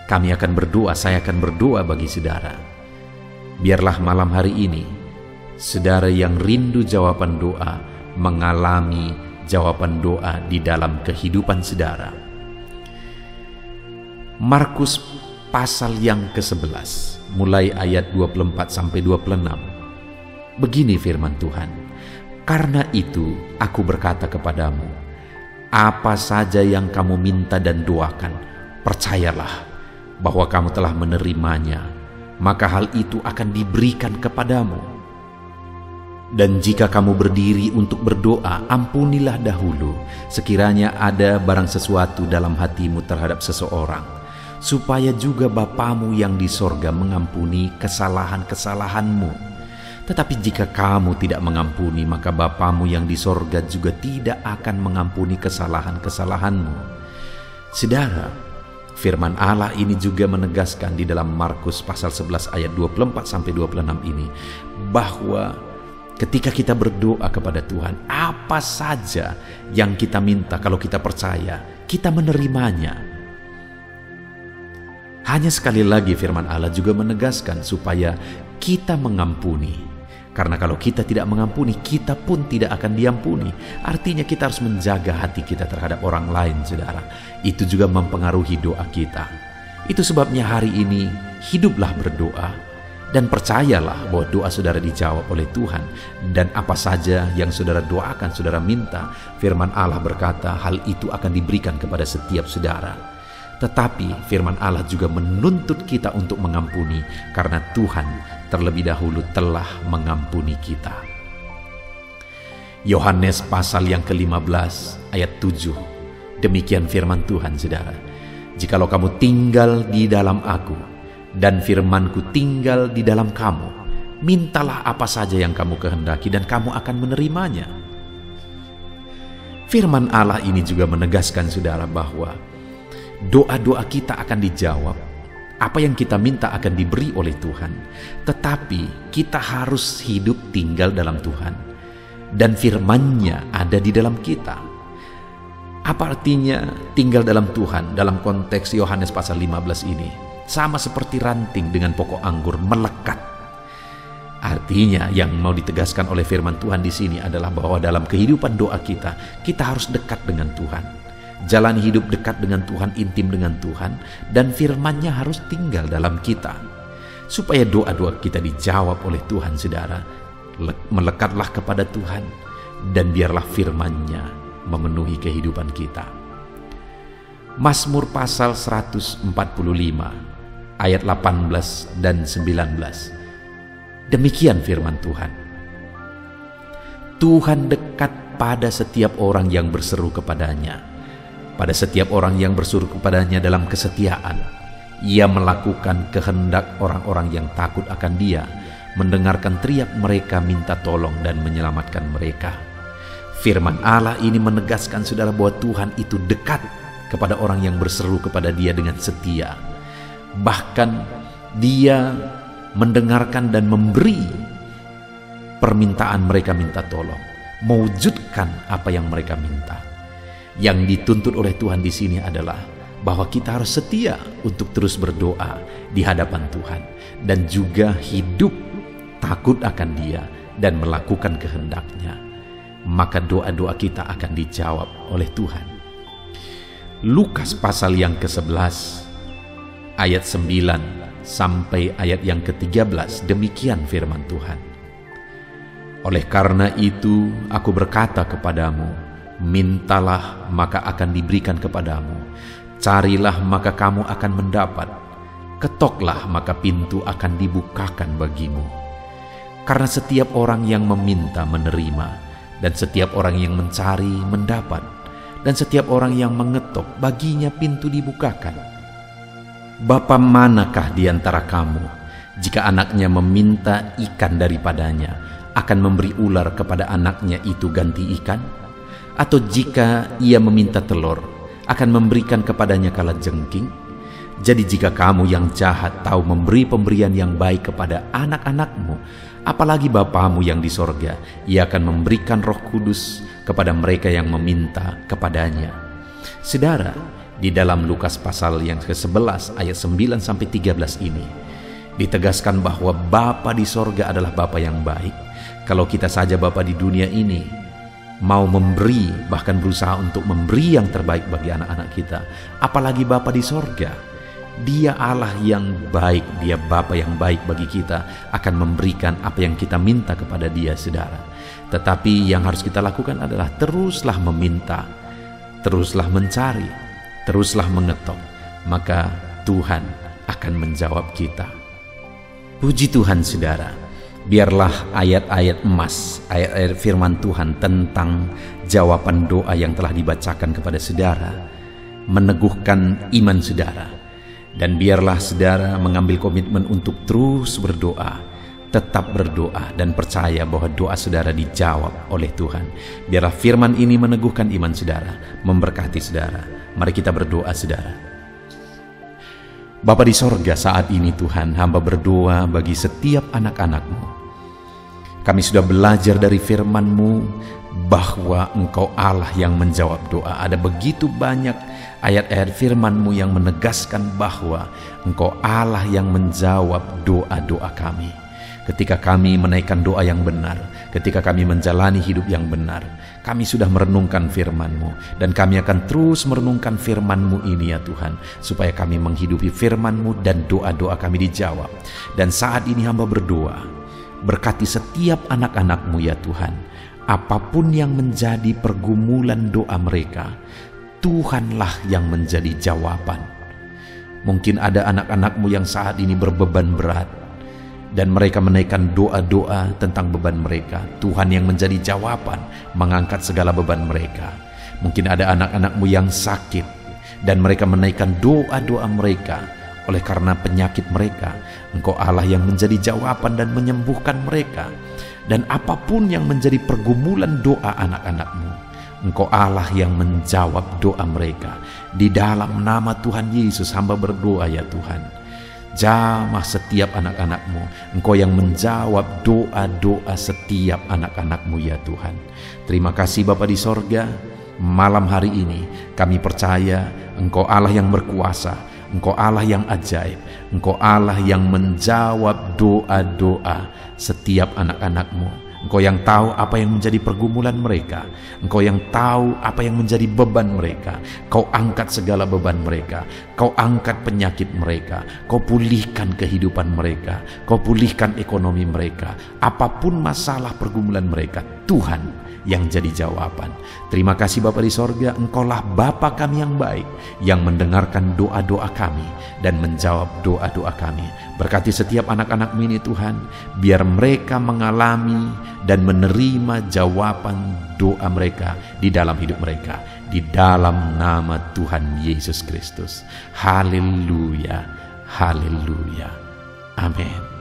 [SPEAKER 1] Kami akan berdoa, saya akan berdoa bagi saudara. Biarlah malam hari ini saudara yang rindu jawaban doa mengalami jawaban doa di dalam kehidupan saudara. Markus pasal yang ke-11 mulai ayat 24-26. Begini firman Tuhan, karena itu aku berkata kepadamu, apa saja yang kamu minta dan doakan, percayalah bahwa kamu telah menerimanya, maka hal itu akan diberikan kepadamu. Dan jika kamu berdiri untuk berdoa, ampunilah dahulu sekiranya ada barang sesuatu dalam hatimu terhadap seseorang, supaya juga Bapamu yang di sorga mengampuni kesalahan-kesalahanmu. Tetapi jika kamu tidak mengampuni, maka Bapamu yang di sorga juga tidak akan mengampuni kesalahan-kesalahanmu. Saudara, firman Allah ini juga menegaskan di dalam Markus pasal 11 ayat 24-26 ini, bahwa ketika kita berdoa kepada Tuhan, apa saja yang kita minta, kalau kita percaya, kita menerimanya. Hanya sekali lagi firman Allah juga menegaskan supaya kita mengampuni. Karena kalau kita tidak mengampuni, kita pun tidak akan diampuni. Artinya kita harus menjaga hati kita terhadap orang lain, saudara. Itu juga mempengaruhi doa kita. Itu sebabnya hari ini hiduplah berdoa dan percayalah bahwa doa saudara dijawab oleh Tuhan. Dan apa saja yang saudara doakan, saudara minta, firman Allah berkata hal itu akan diberikan kepada setiap saudara. Tetapi firman Allah juga menuntut kita untuk mengampuni, karena Tuhan terlebih dahulu telah mengampuni kita. Yohanes pasal yang ke-15 ayat 7 Demikian firman Tuhan, saudara. Jikalau kamu tinggal di dalam aku, dan firman-Ku tinggal di dalam kamu, mintalah apa saja yang kamu kehendaki dan kamu akan menerimanya. Firman Allah ini juga menegaskan, saudara, bahwa doa-doa kita akan dijawab. Apa yang kita minta akan diberi oleh Tuhan. Tetapi kita harus hidup tinggal dalam Tuhan. Dan firman-Nya ada di dalam kita. Apa artinya tinggal dalam Tuhan dalam konteks Yohanes pasal 15 ini? Sama seperti ranting dengan pokok anggur melekat. Artinya yang mau ditegaskan oleh firman Tuhan di sini adalah bahwa dalam kehidupan doa kita harus dekat dengan Tuhan. Jalani hidup dekat dengan Tuhan, intim dengan Tuhan, dan firman-Nya harus tinggal dalam kita. Supaya doa-doa kita dijawab oleh Tuhan, saudara, melekatlah kepada Tuhan, dan biarlah firman-Nya memenuhi kehidupan kita. Mazmur pasal 145, ayat 18 dan 19. Demikian firman Tuhan. Tuhan dekat pada setiap orang yang berseru kepadanya. Pada setiap orang yang berseru kepadanya dalam kesetiaan. Ia melakukan kehendak orang-orang yang takut akan Dia, mendengarkan teriak mereka minta tolong dan menyelamatkan mereka. Firman Allah ini menegaskan, saudara, bahwa Tuhan itu dekat kepada orang yang berseru kepada Dia dengan setia. Bahkan Dia mendengarkan dan memberi permintaan mereka minta tolong, mewujudkan apa yang mereka minta. Yang dituntut oleh Tuhan di sini adalah bahwa kita harus setia untuk terus berdoa di hadapan Tuhan dan juga hidup takut akan Dia dan melakukan kehendak-Nya. Maka doa-doa kita akan dijawab oleh Tuhan. Lukas pasal yang ke-11 ayat 9 sampai ayat yang ke-13, demikian firman Tuhan. Oleh karena itu aku berkata kepadamu, mintalah maka akan diberikan kepadamu, carilah maka kamu akan mendapat, ketoklah maka pintu akan dibukakan bagimu. Karena setiap orang yang meminta menerima, dan setiap orang yang mencari mendapat, dan setiap orang yang mengetok baginya pintu dibukakan. Bapa manakah di antara kamu, jika anaknya meminta ikan daripadanya, akan memberi ular kepada anaknya itu ganti ikan? Atau jika ia meminta telur, akan memberikan kepadanya kalajengking? Jadi jika kamu yang jahat tahu memberi pemberian yang baik kepada anak-anakmu, apalagi Bapamu yang di sorga, Ia akan memberikan Roh Kudus kepada mereka yang meminta kepadanya. Saudara, di dalam Lukas pasal yang ke-11 ayat 9 sampai 13 ini ditegaskan bahwa Bapa di sorga adalah Bapa yang baik. Kalau kita saja Bapa di dunia ini mau memberi, bahkan berusaha untuk memberi yang terbaik bagi anak-anak kita, apalagi Bapa di sorga. Dia Allah yang baik, Dia Bapa yang baik bagi kita, akan memberikan apa yang kita minta kepada Dia, saudara. Tetapi yang harus kita lakukan adalah teruslah meminta, teruslah mencari, teruslah mengetok, maka Tuhan akan menjawab kita. Puji Tuhan, saudara. Biarlah ayat-ayat emas, ayat-ayat firman Tuhan tentang jawaban doa yang telah dibacakan kepada saudara meneguhkan iman saudara. Dan biarlah saudara mengambil komitmen untuk terus berdoa, tetap berdoa dan percaya bahwa doa saudara dijawab oleh Tuhan. Biarlah firman ini meneguhkan iman saudara, memberkati saudara. Mari kita berdoa, saudara. Bapa di sorga, saat ini Tuhan, hamba berdoa bagi setiap anak-anak-Mu. Kami sudah belajar dari firman-Mu bahwa Engkau Allah yang menjawab doa. Ada begitu banyak ayat-ayat firman-Mu yang menegaskan bahwa Engkau Allah yang menjawab doa-doa kami. Ketika kami menaikkan doa yang benar, ketika kami menjalani hidup yang benar, kami sudah merenungkan firman-Mu, dan kami akan terus merenungkan firman-Mu ini ya Tuhan, supaya kami menghidupi firman-Mu dan doa-doa kami dijawab. Dan saat ini hamba berdoa, berkati setiap anak-anak-Mu ya Tuhan, apapun yang menjadi pergumulan doa mereka, Tuhanlah yang menjadi jawaban. Mungkin ada anak-anak-Mu yang saat ini berbeban berat, dan mereka menaikkan doa-doa tentang beban mereka. Tuhan yang menjadi jawaban, mengangkat segala beban mereka. Mungkin ada anak-anak-Mu yang sakit dan mereka menaikkan doa-doa mereka. Oleh karena penyakit mereka, Engkau Allah yang menjadi jawaban dan menyembuhkan mereka. Dan apapun yang menjadi pergumulan doa anak-anak-Mu, Engkau Allah yang menjawab doa mereka. Di dalam nama Tuhan Yesus hamba berdoa ya Tuhan. Jamah setiap anak-anak-Mu. Engkau yang menjawab doa-doa setiap anak-anak-Mu ya Tuhan. Terima kasih Bapa di sorga. Malam hari ini kami percaya Engkau Allah yang berkuasa, Engkau Allah yang ajaib, Engkau Allah yang menjawab doa-doa setiap anak-anak-Mu. Engkau yang tahu apa yang menjadi pergumulan mereka, Engkau yang tahu apa yang menjadi beban mereka. Kau angkat segala beban mereka, Kau angkat penyakit mereka, Kau pulihkan kehidupan mereka, Kau pulihkan ekonomi mereka. Apapun masalah pergumulan mereka, Tuhan yang jadi jawaban. Terima kasih Bapa di sorga, Engkaulah Bapa kami yang baik, yang mendengarkan doa-doa kami dan menjawab doa-doa kami. Berkati setiap anak-anak-Mu ini Tuhan, biar mereka mengalami dan menerima jawaban doa mereka di dalam hidup mereka, di dalam nama Tuhan Yesus Kristus. Haleluya, haleluya, amin.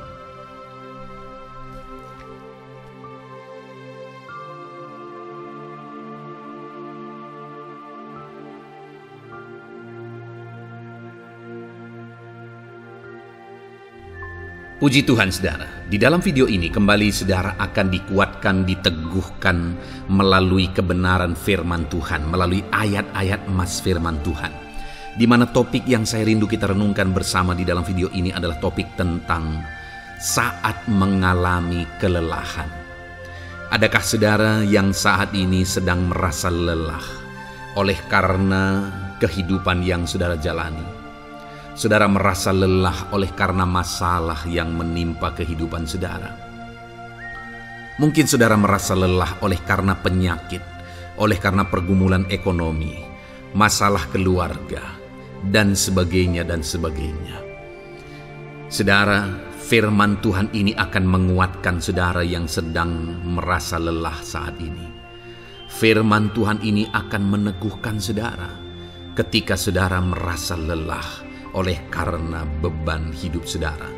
[SPEAKER 1] Puji Tuhan saudara, di dalam video ini kembali saudara akan dikuatkan, diteguhkan melalui kebenaran firman Tuhan, melalui ayat-ayat emas firman Tuhan. Di mana topik yang saya rindu kita renungkan bersama di dalam video ini adalah topik tentang saat mengalami kelelahan. Adakah saudara yang saat ini sedang merasa lelah oleh karena kehidupan yang saudara jalani? Saudara merasa lelah oleh karena masalah yang menimpa kehidupan saudara. Mungkin saudara merasa lelah oleh karena penyakit, oleh karena pergumulan ekonomi, masalah keluarga, dan sebagainya dan sebagainya. Saudara, firman Tuhan ini akan menguatkan saudara yang sedang merasa lelah saat ini. Firman Tuhan ini akan meneguhkan saudara ketika saudara merasa lelah oleh karena beban hidup saudara.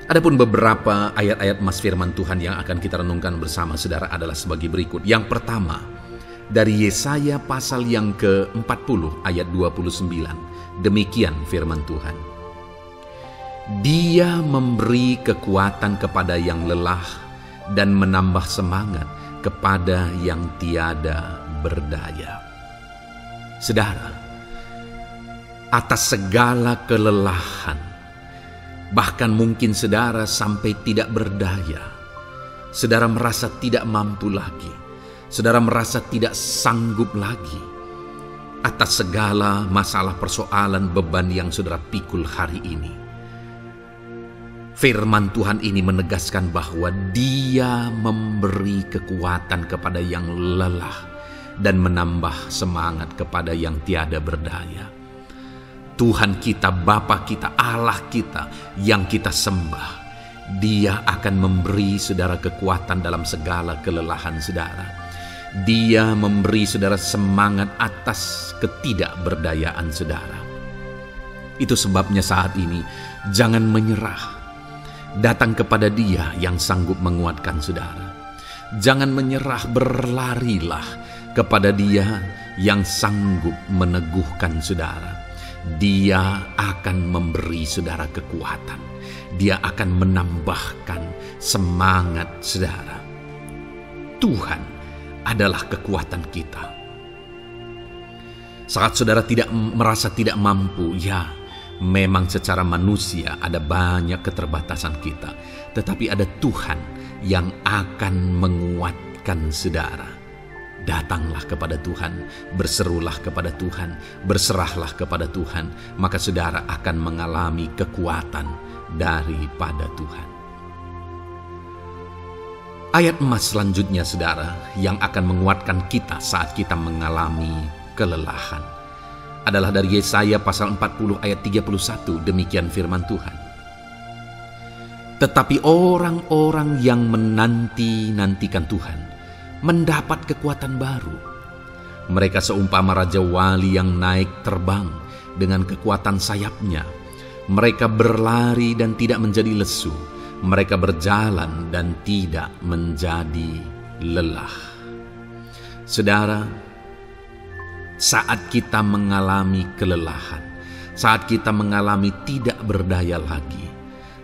[SPEAKER 1] Adapun beberapa ayat-ayat emas firman Tuhan yang akan kita renungkan bersama saudara adalah sebagai berikut. Yang pertama, dari Yesaya pasal yang ke-40 ayat 29. Demikian firman Tuhan. Dia memberi kekuatan kepada yang lelah dan menambah semangat kepada yang tiada berdaya. Saudara, atas segala kelelahan, bahkan mungkin saudara sampai tidak berdaya, saudara merasa tidak mampu lagi, saudara merasa tidak sanggup lagi, atas segala masalah persoalan beban yang saudara pikul hari ini. Firman Tuhan ini menegaskan bahwa Dia memberi kekuatan kepada yang lelah dan menambah semangat kepada yang tiada berdaya. Tuhan kita, Bapa kita, Allah kita yang kita sembah, Dia akan memberi saudara kekuatan dalam segala kelelahan saudara. Dia memberi saudara semangat atas ketidakberdayaan saudara. Itu sebabnya saat ini jangan menyerah. Datang kepada Dia yang sanggup menguatkan saudara. Jangan menyerah, berlarilah kepada Dia yang sanggup meneguhkan saudara. Dia akan memberi saudara kekuatan. Dia akan menambahkan semangat saudara. Tuhan adalah kekuatan kita. Saat saudara merasa tidak mampu, ya memang secara manusia ada banyak keterbatasan kita. Tetapi ada Tuhan yang akan menguatkan saudara. Datanglah kepada Tuhan, berserulah kepada Tuhan, berserahlah kepada Tuhan, maka saudara akan mengalami kekuatan daripada Tuhan. Ayat emas selanjutnya saudara yang akan menguatkan kita saat kita mengalami kelelahan adalah dari Yesaya pasal 40 ayat 31. Demikian firman Tuhan. Tetapi orang-orang yang menanti-nantikan Tuhan mendapat kekuatan baru. Mereka seumpama raja wali yang naik terbang dengan kekuatan sayapnya. Mereka berlari dan tidak menjadi lesu. Mereka berjalan dan tidak menjadi lelah. Saudara, saat kita mengalami kelelahan, saat kita mengalami tidak berdaya lagi,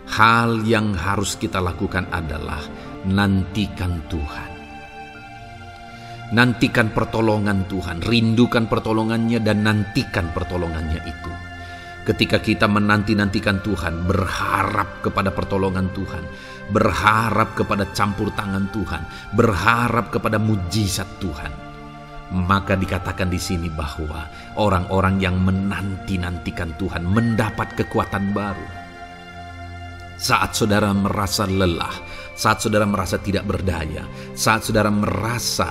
[SPEAKER 1] hal yang harus kita lakukan adalah nantikan Tuhan. Nantikan pertolongan Tuhan, rindukan pertolongannya dan nantikan pertolongannya itu. Ketika kita menanti-nantikan Tuhan, berharap kepada pertolongan Tuhan, berharap kepada campur tangan Tuhan, berharap kepada mujizat Tuhan, maka dikatakan di sini bahwa orang-orang yang menanti-nantikan Tuhan mendapat kekuatan baru. Saat saudara merasa lelah, saat saudara merasa tidak berdaya, saat saudara merasa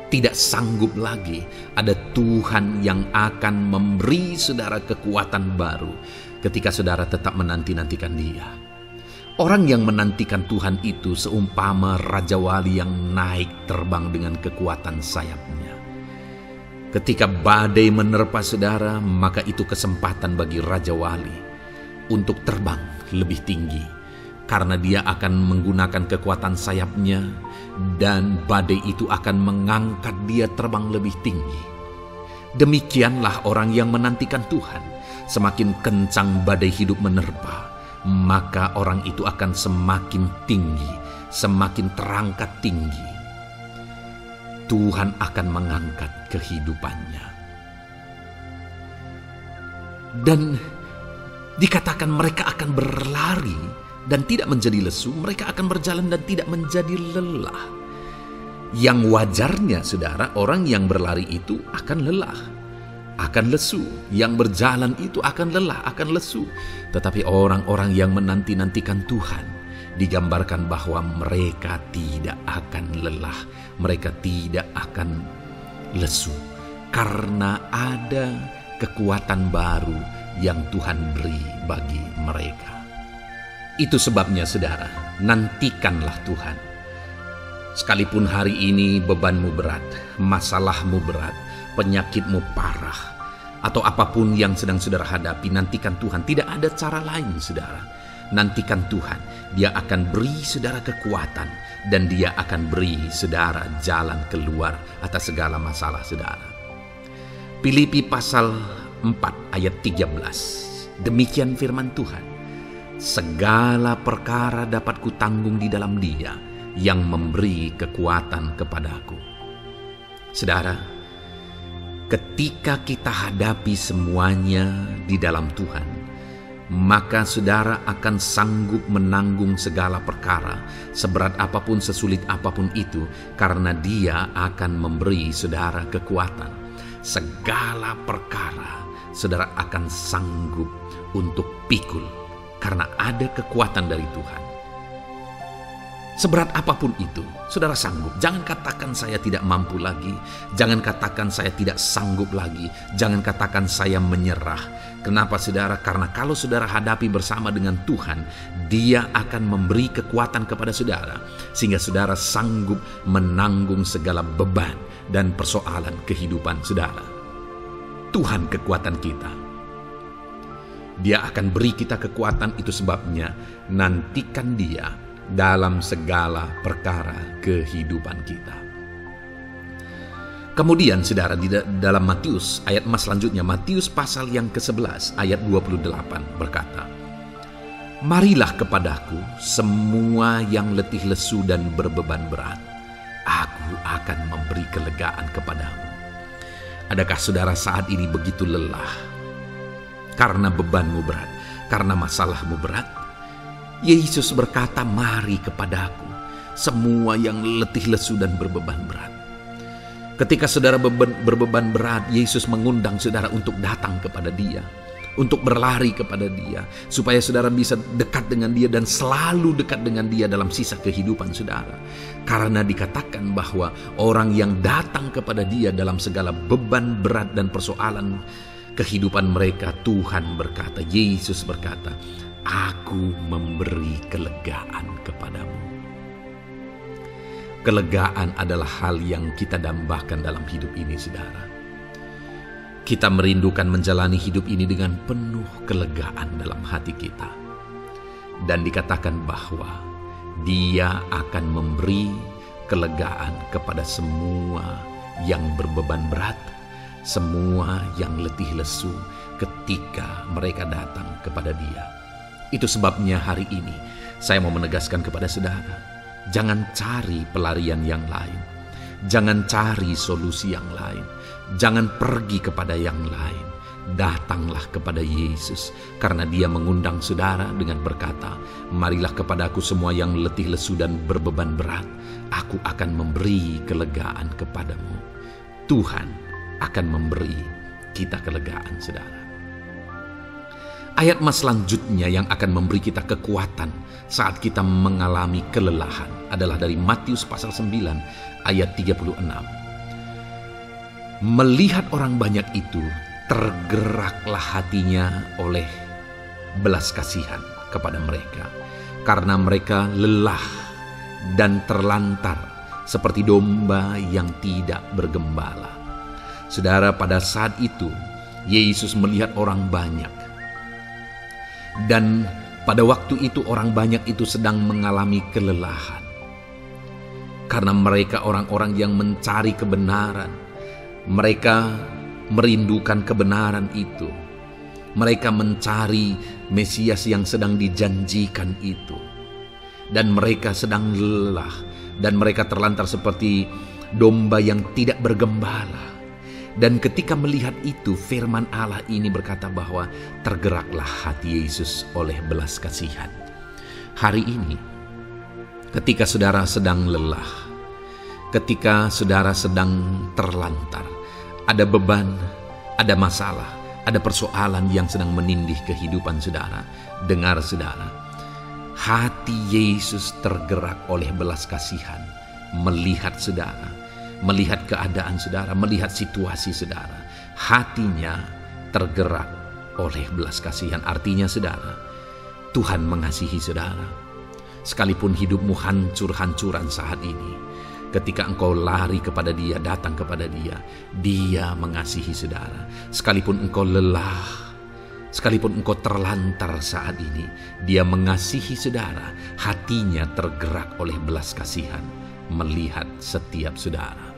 [SPEAKER 1] tidak sanggup lagi, ada Tuhan yang akan memberi saudara kekuatan baru ketika saudara tetap menanti-nantikan Dia. Orang yang menantikan Tuhan itu seumpama raja wali yang naik terbang dengan kekuatan sayapnya. Ketika badai menerpa saudara, maka itu kesempatan bagi raja wali untuk terbang lebih tinggi, karena dia akan menggunakan kekuatan sayapnya dan badai itu akan mengangkat dia terbang lebih tinggi. Demikianlah orang yang menantikan Tuhan. Semakin kencang badai hidup menerpa, maka orang itu akan semakin tinggi, semakin terangkat tinggi. Tuhan akan mengangkat kehidupannya. Dan dikatakan mereka akan berlari dan tidak menjadi lesu, mereka akan berjalan dan tidak menjadi lelah. Yang wajarnya, saudara, orang yang berlari itu akan lelah, akan lesu. Yang berjalan itu akan lelah, akan lesu. Tetapi orang-orang yang menanti-nantikan Tuhan, digambarkan bahwa mereka tidak akan lelah, mereka tidak akan lesu, karena ada kekuatan baru yang Tuhan beri bagi mereka. Itu sebabnya saudara, nantikanlah Tuhan. Sekalipun hari ini bebanmu berat, masalahmu berat, penyakitmu parah, atau apapun yang sedang saudara hadapi, nantikan Tuhan. Tidak ada cara lain saudara. Nantikan Tuhan. Dia akan beri saudara kekuatan dan Dia akan beri saudara jalan keluar atas segala masalah saudara. Filipi pasal 4 ayat 13. Demikian firman Tuhan. Segala perkara dapat kutanggung di dalam Dia yang memberi kekuatan kepadaku. Saudara, ketika kita hadapi semuanya di dalam Tuhan, maka saudara akan sanggup menanggung segala perkara, seberat apapun, sesulit apapun itu, karena Dia akan memberi saudara kekuatan. Segala perkara saudara akan sanggup untuk pikul, karena ada kekuatan dari Tuhan. Seberat apapun itu, saudara sanggup. Jangan katakan saya tidak mampu lagi. Jangan katakan saya tidak sanggup lagi. Jangan katakan saya menyerah. Kenapa saudara? Karena kalau saudara hadapi bersama dengan Tuhan, Dia akan memberi kekuatan kepada saudara, sehingga saudara sanggup menanggung segala beban dan persoalan kehidupan saudara. Tuhan kekuatan kita. Dia akan beri kita kekuatan, itu sebabnya nantikan Dia dalam segala perkara kehidupan kita. Kemudian saudara, di dalam Matius ayat selanjutnya, Matius pasal yang ke-11 ayat 28 berkata, "Marilah kepadaku semua yang letih lesu dan berbeban berat, aku akan memberi kelegaan kepadamu." Adakah saudara saat ini begitu lelah karena bebanmu berat, karena masalahmu berat? Yesus berkata, "Mari kepadaku semua yang letih lesu dan berbeban berat." Ketika saudara berbeban berat, Yesus mengundang saudara untuk datang kepada Dia, untuk berlari kepada Dia, supaya saudara bisa dekat dengan Dia dan selalu dekat dengan Dia dalam sisa kehidupan saudara. Karena dikatakan bahwa orang yang datang kepada Dia dalam segala beban berat dan persoalan kehidupan mereka, Tuhan berkata, Yesus berkata, "Aku memberi kelegaan kepadamu." Kelegaan adalah hal yang kita dambakan dalam hidup ini, saudara. Kita merindukan menjalani hidup ini dengan penuh kelegaan dalam hati kita. Dan dikatakan bahwa Dia akan memberi kelegaan kepada semua yang berbeban berat, semua yang letih lesu ketika mereka datang kepada Dia. Itu sebabnya hari ini saya mau menegaskan kepada saudara, jangan cari pelarian yang lain, jangan cari solusi yang lain, jangan pergi kepada yang lain. Datanglah kepada Yesus, karena Dia mengundang saudara dengan berkata, marilah kepadaku semua yang letih lesu dan berbeban berat, aku akan memberi kelegaan kepadamu. Tuhan akan memberi kita kelegaan, saudara. Ayat mas selanjutnya yang akan memberi kita kekuatan saat kita mengalami kelelahan adalah dari Matius pasal 9 ayat 36. Melihat orang banyak itu, tergeraklah hatinya oleh belas kasihan kepada mereka, karena mereka lelah dan terlantar seperti domba yang tidak bergembala. Saudara, pada saat itu Yesus melihat orang banyak, dan pada waktu itu orang banyak itu sedang mengalami kelelahan, karena mereka orang-orang yang mencari kebenaran. Mereka merindukan kebenaran itu. Mereka mencari Mesias yang sedang dijanjikan itu. Dan mereka sedang lelah. Dan mereka terlantar seperti domba yang tidak bergembala. Dan ketika melihat itu, firman Allah ini berkata bahwa tergeraklah hati Yesus oleh belas kasihan. Hari ini, ketika saudara sedang lelah, ketika saudara sedang terlantar, ada beban, ada masalah, ada persoalan yang sedang menindih kehidupan saudara. Dengar saudara, hati Yesus tergerak oleh belas kasihan, melihat saudara, melihat keadaan saudara, melihat situasi saudara. Hatinya tergerak oleh belas kasihan. Artinya saudara, Tuhan mengasihi saudara. Sekalipun hidupmu hancur-hancuran saat ini, ketika engkau lari kepada Dia, datang kepada Dia, Dia mengasihi saudara. Sekalipun engkau lelah, sekalipun engkau terlantar saat ini, Dia mengasihi saudara. Hatinya tergerak oleh belas kasihan melihat setiap saudara.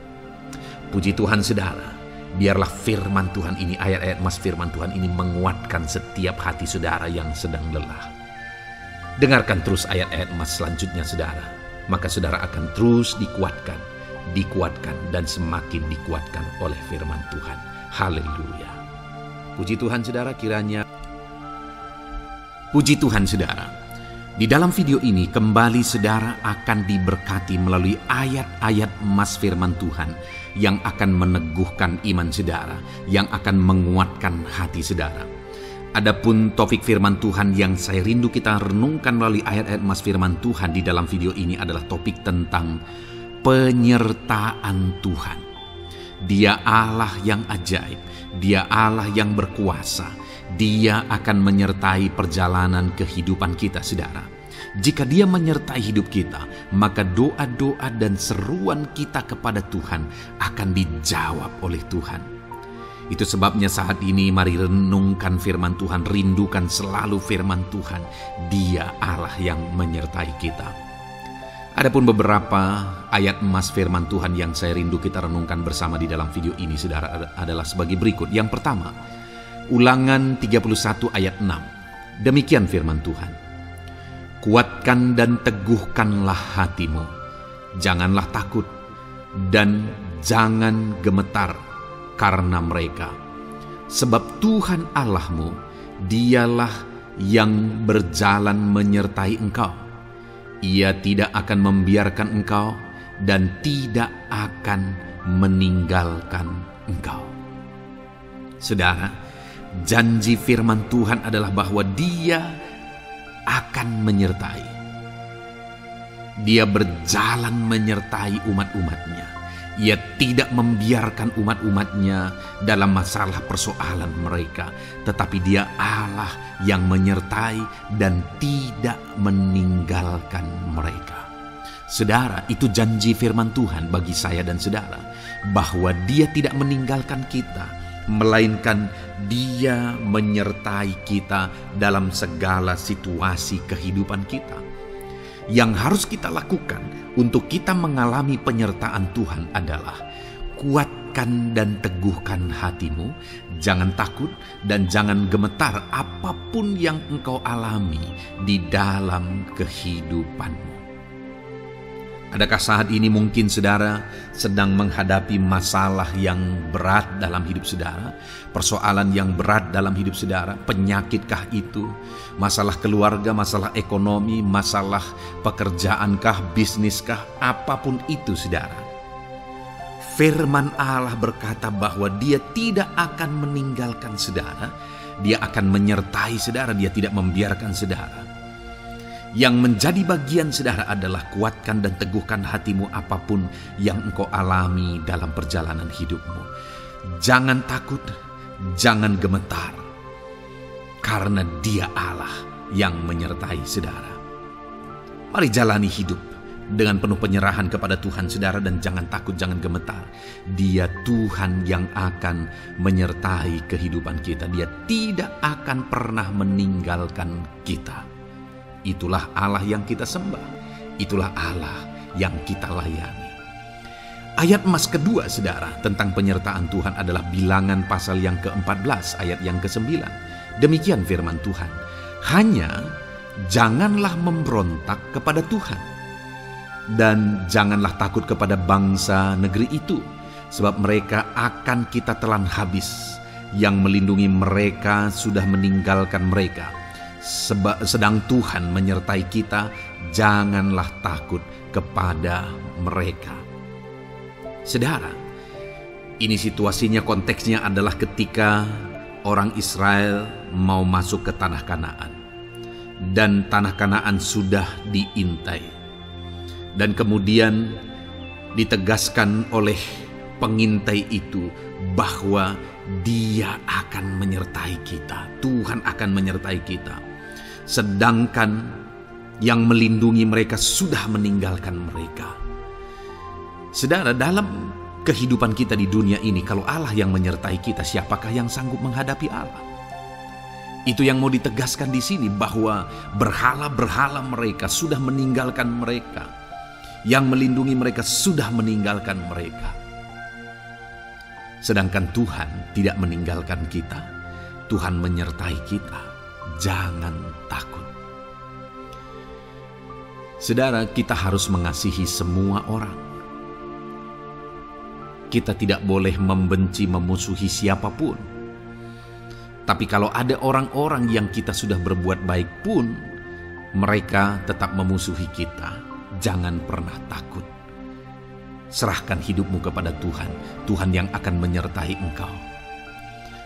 [SPEAKER 1] Puji Tuhan saudara, biarlah firman Tuhan ini, ayat-ayat mas firman Tuhan ini menguatkan setiap hati saudara yang sedang lelah. Dengarkan terus ayat-ayat mas selanjutnya saudara, maka saudara akan terus dikuatkan, dan semakin dikuatkan oleh firman Tuhan. Haleluya. Puji Tuhan saudara, kiranya puji Tuhan saudara. Di dalam video ini kembali saudara akan diberkati melalui ayat-ayat emas firman Tuhan yang akan meneguhkan iman saudara, yang akan menguatkan hati saudara. Adapun topik firman Tuhan yang saya rindu kita renungkan melalui ayat-ayat emas firman Tuhan di dalam video ini adalah topik tentang penyertaan Tuhan. Dia Allah yang ajaib, Dia Allah yang berkuasa. Dia akan menyertai perjalanan kehidupan kita saudara. Jika Dia menyertai hidup kita, maka doa-doa dan seruan kita kepada Tuhan akan dijawab oleh Tuhan. Itu sebabnya saat ini mari renungkan firman Tuhan, rindukan selalu firman Tuhan. Dia Allah yang menyertai kita. Adapun beberapa ayat emas firman Tuhan yang saya rindu kita renungkan bersama di dalam video ini saudara adalah sebagai berikut. Yang pertama, Ulangan 31 ayat 6. Demikian firman Tuhan. Kuatkan dan teguhkanlah hatimu. Janganlah takut dan jangan gemetar karena mereka. Sebab Tuhan Allahmu, Dialah yang berjalan menyertai engkau. Ia tidak akan membiarkan engkau dan tidak akan meninggalkan engkau. Saudara, janji firman Tuhan adalah bahwa Dia akan menyertai. Dia berjalan menyertai umat-umatnya. Ia tidak membiarkan umat-umatnya dalam masalah persoalan mereka, tetapi Dia Allah yang menyertai dan tidak meninggalkan mereka. Saudara, itu janji firman Tuhan bagi saya dan saudara, bahwa Dia tidak meninggalkan kita, melainkan Dia menyertai kita dalam segala situasi kehidupan kita. Yang harus kita lakukan untuk kita mengalami penyertaan Tuhan adalah kuatkan dan teguhkan hatimu, jangan takut dan jangan gemetar apapun yang engkau alami di dalam kehidupanmu. Adakah saat ini mungkin saudara sedang menghadapi masalah yang berat dalam hidup saudara? Persoalan yang berat dalam hidup saudara? Penyakitkah itu? Masalah keluarga, masalah ekonomi, masalah pekerjaankah, bisniskah? Apapun itu saudara. Firman Allah berkata bahwa Dia tidak akan meninggalkan saudara. Dia akan menyertai saudara, Dia tidak membiarkan saudara. Yang menjadi bagian saudara adalah kuatkan dan teguhkan hatimu apapun yang engkau alami dalam perjalanan hidupmu. Jangan takut, jangan gemetar, karena Dia Allah yang menyertai saudara. Mari jalani hidup dengan penuh penyerahan kepada Tuhan saudara, dan jangan takut, jangan gemetar. Dia Tuhan yang akan menyertai kehidupan kita. Dia tidak akan pernah meninggalkan kita. Itulah Allah yang kita sembah. Itulah Allah yang kita layani. Ayat emas kedua saudara tentang penyertaan Tuhan adalah Bilangan pasal yang ke-14 ayat yang ke-9. Demikian firman Tuhan. Hanya janganlah memberontak kepada Tuhan, dan janganlah takut kepada bangsa negeri itu, sebab mereka akan kita telan habis. Yang melindungi mereka sudah meninggalkan mereka. Sedang Tuhan menyertai kita, janganlah takut kepada mereka. Saudara, ini situasinya, konteksnya adalah ketika orang Israel mau masuk ke tanah Kanaan. Dan tanah Kanaan sudah diintai. Dan kemudian ditegaskan oleh pengintai itu bahwa Dia akan menyertai kita. Tuhan akan menyertai kita. Sedangkan yang melindungi mereka sudah meninggalkan mereka. Saudara, dalam kehidupan kita di dunia ini, kalau Allah yang menyertai kita, siapakah yang sanggup menghadapi Allah? Itu yang mau ditegaskan di sini, bahwa berhala-berhala mereka sudah meninggalkan mereka. Yang melindungi mereka sudah meninggalkan mereka. Sedangkan Tuhan tidak meninggalkan kita. Tuhan menyertai kita. Jangan takut. Saudara, kita harus mengasihi semua orang. Kita tidak boleh membenci, memusuhi siapapun. Tapi kalau ada orang-orang yang kita sudah berbuat baik pun, mereka tetap memusuhi kita, jangan pernah takut. Serahkan hidupmu kepada Tuhan, Tuhan yang akan menyertai engkau.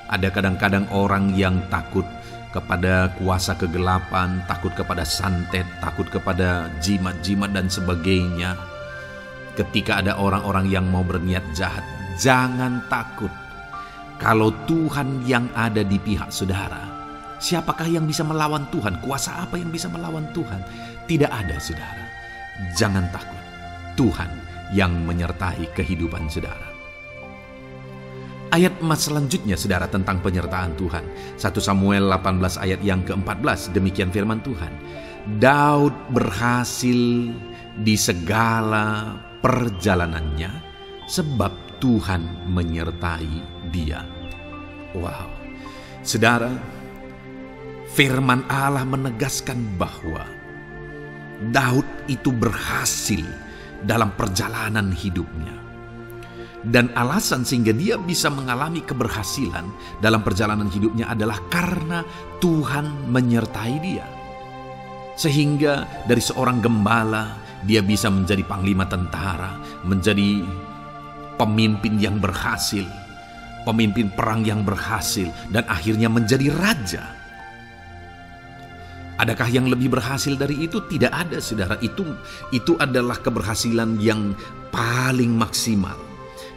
[SPEAKER 1] Ada kadang-kadang orang yang takut kepada kuasa kegelapan, takut kepada santet, takut kepada jimat-jimat dan sebagainya. Ketika ada orang-orang yang mau berniat jahat, jangan takut. Kalau Tuhan yang ada di pihak saudara, siapakah yang bisa melawan Tuhan? Kuasa apa yang bisa melawan Tuhan? Tidak ada, saudara. Jangan takut. Tuhan yang menyertai kehidupan saudara. Ayat emas selanjutnya, saudara, tentang penyertaan Tuhan. 1 Samuel 18 ayat yang ke-14, demikian firman Tuhan. Daud berhasil di segala perjalanannya sebab Tuhan menyertai dia. Wow. Saudara, firman Allah menegaskan bahwa Daud itu berhasil dalam perjalanan hidupnya. Dan alasan sehingga dia bisa mengalami keberhasilan dalam perjalanan hidupnya adalah karena Tuhan menyertai dia. Sehingga dari seorang gembala, dia bisa menjadi panglima tentara, menjadi pemimpin yang berhasil, pemimpin perang yang berhasil, dan akhirnya menjadi raja. Adakah yang lebih berhasil dari itu? Tidak ada, saudara. Itu adalah keberhasilan yang paling maksimal.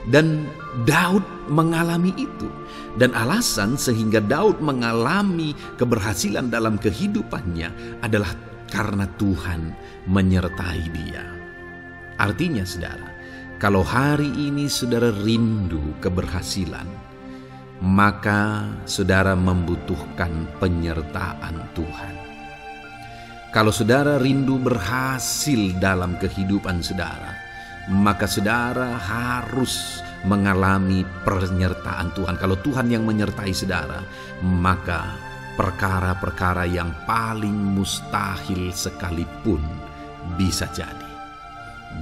[SPEAKER 1] Dan Daud mengalami itu. Dan alasan sehingga Daud mengalami keberhasilan dalam kehidupannya adalah karena Tuhan menyertai dia. Artinya saudara, kalau hari ini saudara rindu keberhasilan, maka saudara membutuhkan penyertaan Tuhan. Kalau saudara rindu berhasil dalam kehidupan saudara, maka saudara harus mengalami penyertaan Tuhan. Kalau Tuhan yang menyertai saudara, maka perkara-perkara yang paling mustahil sekalipun bisa jadi.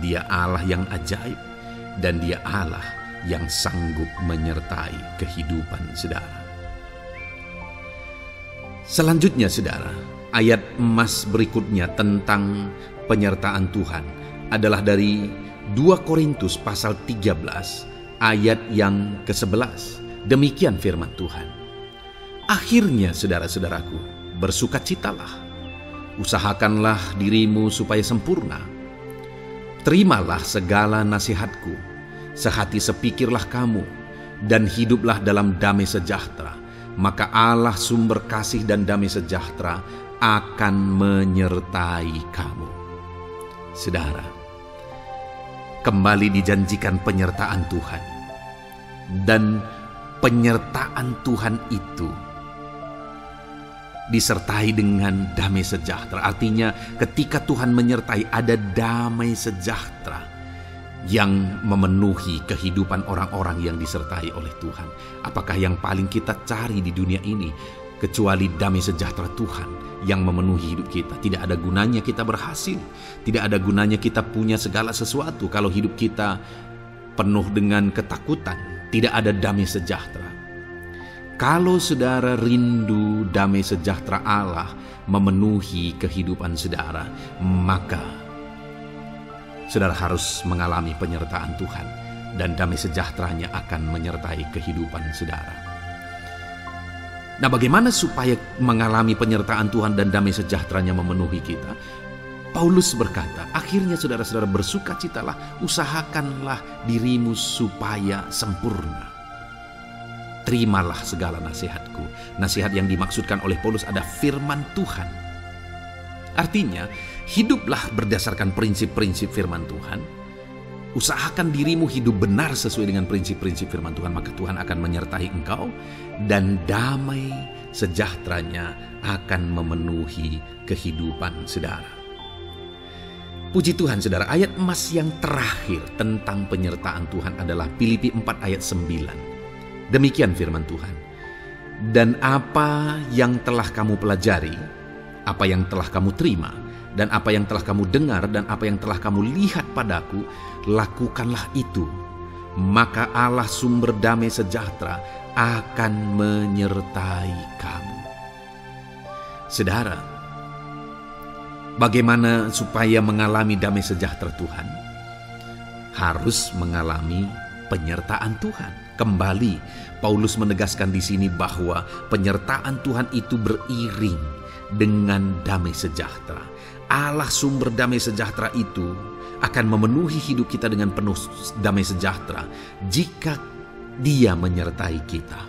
[SPEAKER 1] Dia Allah yang ajaib dan Dia Allah yang sanggup menyertai kehidupan saudara. Selanjutnya saudara, ayat emas berikutnya tentang penyertaan Tuhan adalah dari 2 Korintus pasal 13 ayat yang ke-11. Demikian firman Tuhan. Akhirnya saudara-saudaraku, bersukacitalah, usahakanlah dirimu supaya sempurna. Terimalah segala nasihatku, sehati sepikirlah kamu, dan hiduplah dalam damai sejahtera. Maka Allah sumber kasih dan damai sejahtera akan menyertai kamu. Saudara, kembali dijanjikan penyertaan Tuhan. Dan penyertaan Tuhan itu disertai dengan damai sejahtera. Artinya ketika Tuhan menyertai, ada damai sejahtera yang memenuhi kehidupan orang-orang yang disertai oleh Tuhan. Apakah yang paling kita cari di dunia ini kecuali damai sejahtera Tuhan yang memenuhi hidup kita? Tidak ada gunanya kita berhasil, tidak ada gunanya kita punya segala sesuatu kalau hidup kita penuh dengan ketakutan, tidak ada damai sejahtera. Kalau saudara rindu damai sejahtera Allah memenuhi kehidupan saudara, maka saudara harus mengalami penyertaan Tuhan, dan damai sejahteranya akan menyertai kehidupan saudara. Nah, bagaimana supaya mengalami penyertaan Tuhan dan damai sejahteranya memenuhi kita? Paulus berkata, akhirnya saudara-saudara bersukacitalah, usahakanlah dirimu supaya sempurna. Terimalah segala nasihatku. Nasihat yang dimaksudkan oleh Paulus ada firman Tuhan. Artinya, hiduplah berdasarkan prinsip-prinsip firman Tuhan. Usahakan dirimu hidup benar sesuai dengan prinsip-prinsip firman Tuhan, maka Tuhan akan menyertai engkau dan damai sejahteranya akan memenuhi kehidupan saudara. Puji Tuhan saudara, ayat emas yang terakhir tentang penyertaan Tuhan adalah Filipi 4 ayat 9. Demikian firman Tuhan. Dan apa yang telah kamu pelajari, apa yang telah kamu terima, dan apa yang telah kamu dengar, dan apa yang telah kamu lihat padaku, lakukanlah itu. Maka Allah sumber damai sejahtera akan menyertai kamu. Saudara, bagaimana supaya mengalami damai sejahtera Tuhan? Harus mengalami penyertaan Tuhan. Kembali, Paulus menegaskan di sini bahwa penyertaan Tuhan itu beriring dengan damai sejahtera. Allah sumber damai sejahtera itu akan memenuhi hidup kita dengan penuh damai sejahtera jika Dia menyertai kita.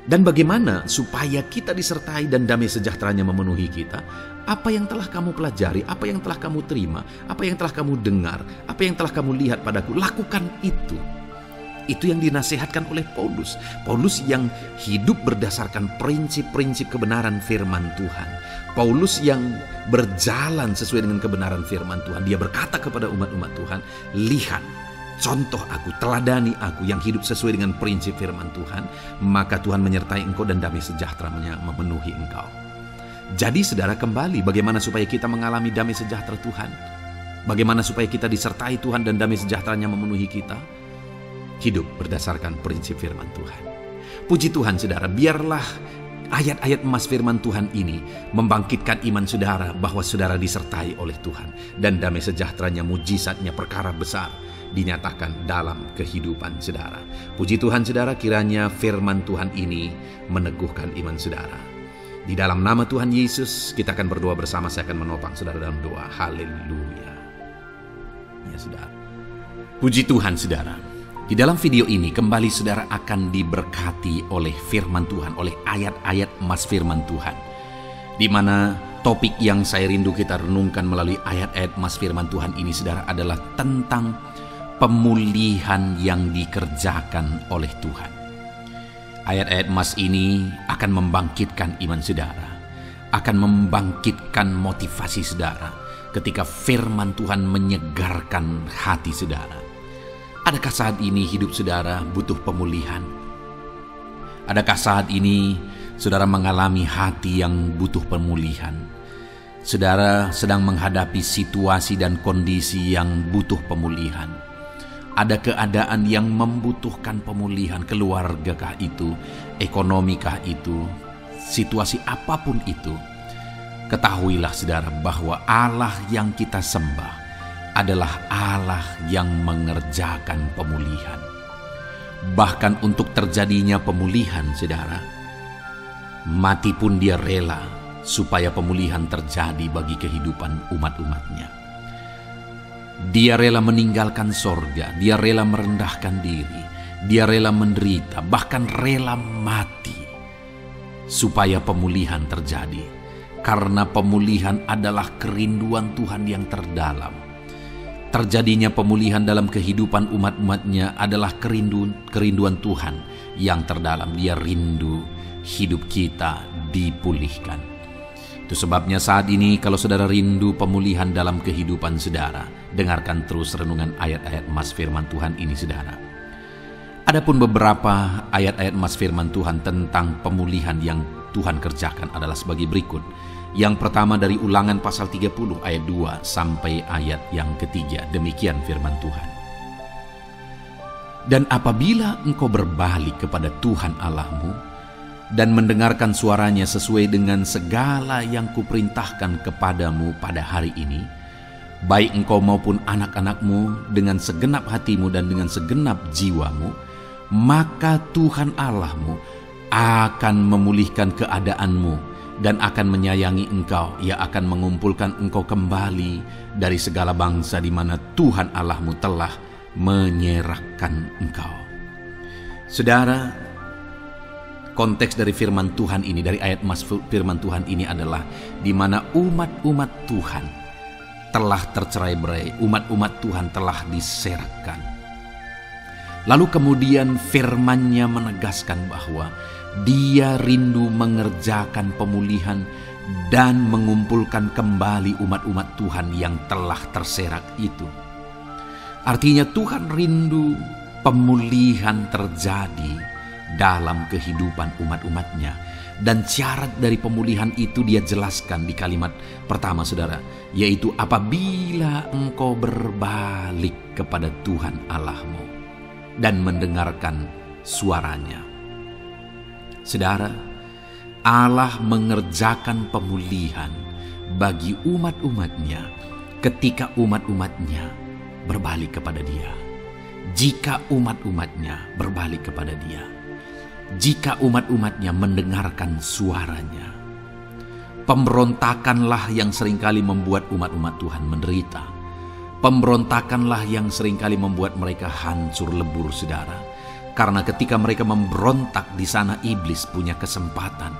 [SPEAKER 1] Dan bagaimana supaya kita disertai dan damai sejahteranya memenuhi kita? Apa yang telah kamu pelajari, apa yang telah kamu terima, apa yang telah kamu dengar, apa yang telah kamu lihat padaku, lakukan itu. Itu yang dinasihatkan oleh Paulus. Paulus yang hidup berdasarkan prinsip-prinsip kebenaran firman Tuhan. Paulus yang berjalan sesuai dengan kebenaran firman Tuhan. Dia berkata kepada umat-umat Tuhan, lihat, contoh aku, teladani aku yang hidup sesuai dengan prinsip firman Tuhan, maka Tuhan menyertai engkau dan damai sejahtera-Nya memenuhi engkau. Jadi saudara, kembali bagaimana supaya kita mengalami damai sejahtera Tuhan? Bagaimana supaya kita disertai Tuhan dan damai sejahtera-Nya memenuhi kita? Hidup berdasarkan prinsip firman Tuhan. Puji Tuhan saudara, biarlah ayat-ayat emas firman Tuhan ini membangkitkan iman saudara bahwa saudara disertai oleh Tuhan. Dan damai sejahtera-Nya, mujizatnya, perkara besar dinyatakan dalam kehidupan saudara. Puji Tuhan saudara, kiranya firman Tuhan ini meneguhkan iman saudara. Di dalam nama Tuhan Yesus kita akan berdoa bersama. Saya akan menopang saudara dalam doa. Haleluya. Ya saudara. Puji Tuhan saudara. Di dalam video ini kembali saudara akan diberkati oleh firman Tuhan, oleh ayat-ayat emas firman Tuhan, di mana Topik yang saya rindu kita renungkan melalui ayat-ayat Mas firman Tuhan ini, saudara, adalah tentang pemulihan yang dikerjakan oleh Tuhan. Ayat-ayat Mas ini akan membangkitkan iman saudara, akan membangkitkan motivasi saudara ketika firman Tuhan menyegarkan hati saudara. Adakah saat ini hidup saudara butuh pemulihan? Adakah saat ini saudara mengalami hati yang butuh pemulihan? Saudara sedang menghadapi situasi dan kondisi yang butuh pemulihan. Ada keadaan yang membutuhkan pemulihan, keluargakah itu, ekonomikah itu, situasi apapun itu. Ketahuilah saudara bahwa Allah yang kita sembah adalah Allah yang mengerjakan pemulihan. Bahkan untuk terjadinya pemulihan saudara, mati pun dia rela supaya pemulihan terjadi bagi kehidupan umat-umatnya. Dia rela meninggalkan sorga, dia rela merendahkan diri, dia rela menderita, bahkan rela mati supaya pemulihan terjadi. Karena pemulihan adalah kerinduan Tuhan yang terdalam. Terjadinya pemulihan dalam kehidupan umat-umatnya adalah kerinduan Tuhan yang terdalam. Dia rindu hidup kita dipulihkan. Itu sebabnya saat ini kalau saudara rindu pemulihan dalam kehidupan saudara, dengarkan terus renungan ayat-ayat Mas firman Tuhan ini saudara. Adapun beberapa ayat-ayat Mas firman Tuhan tentang pemulihan yang Tuhan kerjakan adalah sebagai berikut. Yang pertama dari Ulangan pasal 30 ayat 2 sampai ayat yang ketiga. Demikian firman Tuhan. Dan apabila engkau berbalik kepada Tuhan Allahmu dan mendengarkan suaranya sesuai dengan segala yang kuperintahkan kepadamu pada hari ini, baik engkau maupun anak-anakmu dengan segenap hatimu dan dengan segenap jiwamu, maka Tuhan Allahmu akan memulihkan keadaanmu dan akan menyayangi engkau. Ia akan mengumpulkan engkau kembali dari segala bangsa di mana Tuhan Allahmu telah menyerahkan engkau. Saudara, konteks dari firman Tuhan ini, dari ayat Mas firman Tuhan ini adalah di mana umat-umat Tuhan telah tercerai-berai, umat-umat Tuhan telah diserahkan. Lalu kemudian firman-Nya menegaskan bahwa Dia rindu mengerjakan pemulihan dan mengumpulkan kembali umat-umat Tuhan yang telah terserak itu. Artinya Tuhan rindu pemulihan terjadi dalam kehidupan umat-umatnya. Dan syarat dari pemulihan itu dia jelaskan di kalimat pertama saudara, yaitu apabila engkau berbalik kepada Tuhan Allahmu dan mendengarkan suaranya. Saudara, Allah mengerjakan pemulihan bagi umat-umatnya ketika umat-umatnya berbalik kepada Dia. Jika umat-umatnya berbalik kepada Dia, jika umat-umatnya mendengarkan suaranya. Pemberontakanlah yang seringkali membuat umat-umat Tuhan menderita. Pemberontakanlah yang seringkali membuat mereka hancur lebur saudara. Karena ketika mereka memberontak, di sana iblis punya kesempatan.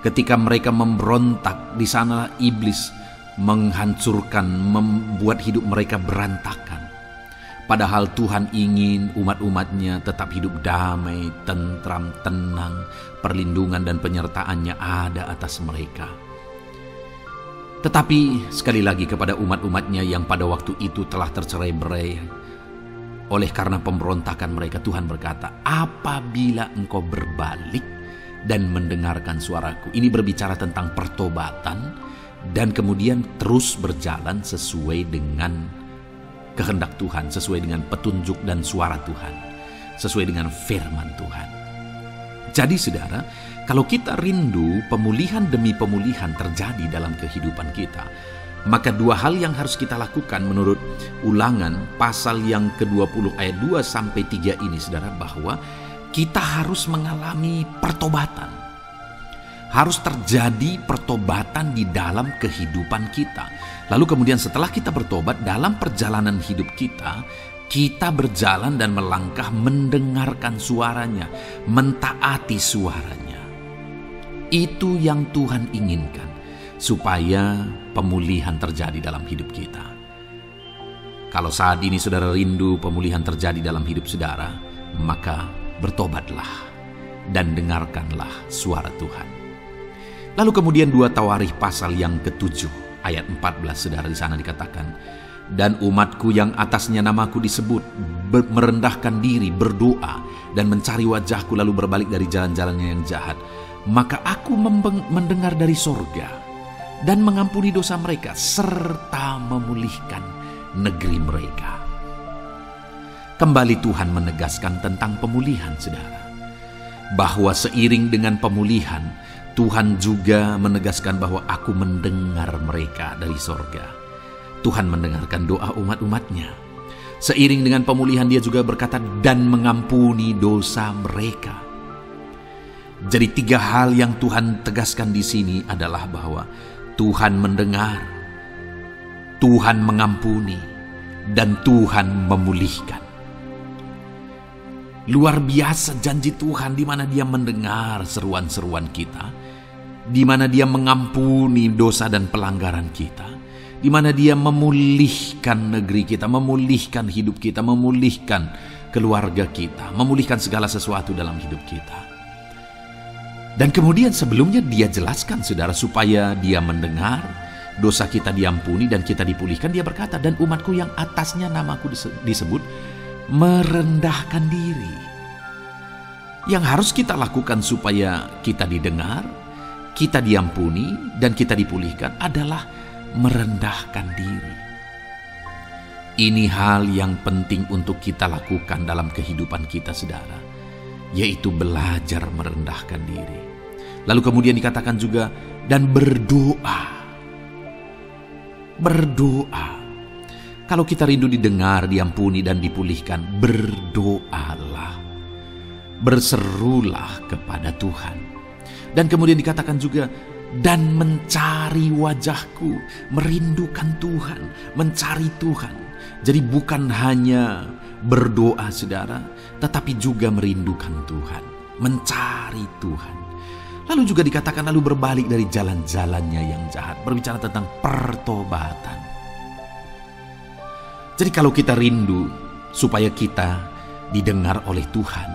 [SPEAKER 1] Ketika mereka memberontak, di sana iblis menghancurkan, membuat hidup mereka berantakan. Padahal Tuhan ingin umat-umatnya tetap hidup damai, tentram, tenang, perlindungan dan penyertaan-Nya ada atas mereka. Tetapi sekali lagi kepada umat-umatnya yang pada waktu itu telah tercerai-berai oleh karena pemberontakan mereka, Tuhan berkata, apabila engkau berbalik dan mendengarkan suaraku. Ini berbicara tentang pertobatan dan kemudian terus berjalan sesuai dengan kehendak Tuhan, sesuai dengan petunjuk dan suara Tuhan, sesuai dengan firman Tuhan. Jadi saudara, kalau kita rindu pemulihan demi pemulihan terjadi dalam kehidupan kita, maka dua hal yang harus kita lakukan menurut Ulangan pasal yang ke-20 ayat 2 sampai 3 ini saudara, bahwa kita harus mengalami pertobatan. Harus terjadi pertobatan di dalam kehidupan kita. Lalu kemudian setelah kita bertobat, dalam perjalanan hidup kita, kita berjalan dan melangkah mendengarkan suaranya, mentaati suaranya. Itu yang Tuhan inginkan. supaya pemulihan terjadi dalam hidup kita. Kalau saat ini saudara rindu pemulihan terjadi dalam hidup saudara, maka bertobatlah dan dengarkanlah suara Tuhan. Lalu kemudian 2 Tawarikh pasal yang ke-7 ayat 14 saudara, di sana dikatakan, dan umatku yang atasnya namaku disebut merendahkan diri, berdoa dan mencari wajahku lalu berbalik dari jalan-jalannya yang jahat, maka aku mendengar dari sorga dan mengampuni dosa mereka serta memulihkan negeri mereka. Kembali Tuhan menegaskan tentang pemulihan saudara, bahwa seiring dengan pemulihan Tuhan juga menegaskan bahwa aku mendengar mereka dari sorga. Tuhan mendengarkan doa umat-umatnya. Seiring dengan pemulihan dia juga berkata dan mengampuni dosa mereka. Jadi 3 hal yang Tuhan tegaskan di sini adalah bahwa Tuhan mendengar, Tuhan mengampuni, dan Tuhan memulihkan. Luar biasa janji Tuhan, di mana Dia mendengar seruan-seruan kita, di mana Dia mengampuni dosa dan pelanggaran kita, di mana Dia memulihkan negeri kita, memulihkan hidup kita, memulihkan keluarga kita, memulihkan segala sesuatu dalam hidup kita. Dan kemudian sebelumnya Dia jelaskan saudara, supaya Dia mendengar, dosa kita diampuni dan kita dipulihkan. Dia berkata, dan umatku yang atasnya namaku disebut merendahkan diri. Yang harus kita lakukan supaya kita didengar, kita diampuni, dan kita dipulihkan adalah merendahkan diri. Ini hal yang penting untuk kita lakukan dalam kehidupan kita saudara, yaitu belajar merendahkan diri. Lalu kemudian dikatakan juga dan berdoa. Berdoa. Kalau kita rindu didengar, diampuni, dan dipulihkan, berdoalah. Berserulah kepada Tuhan. Dan kemudian dikatakan juga, dan mencari wajahku, merindukan Tuhan, mencari Tuhan. Jadi bukan hanya berdoa saudara, tetapi juga merindukan Tuhan, mencari Tuhan. Lalu juga dikatakan lalu berbalik dari jalan-jalannya yang jahat, berbicara tentang pertobatan. Jadi kalau kita rindu supaya kita didengar oleh Tuhan,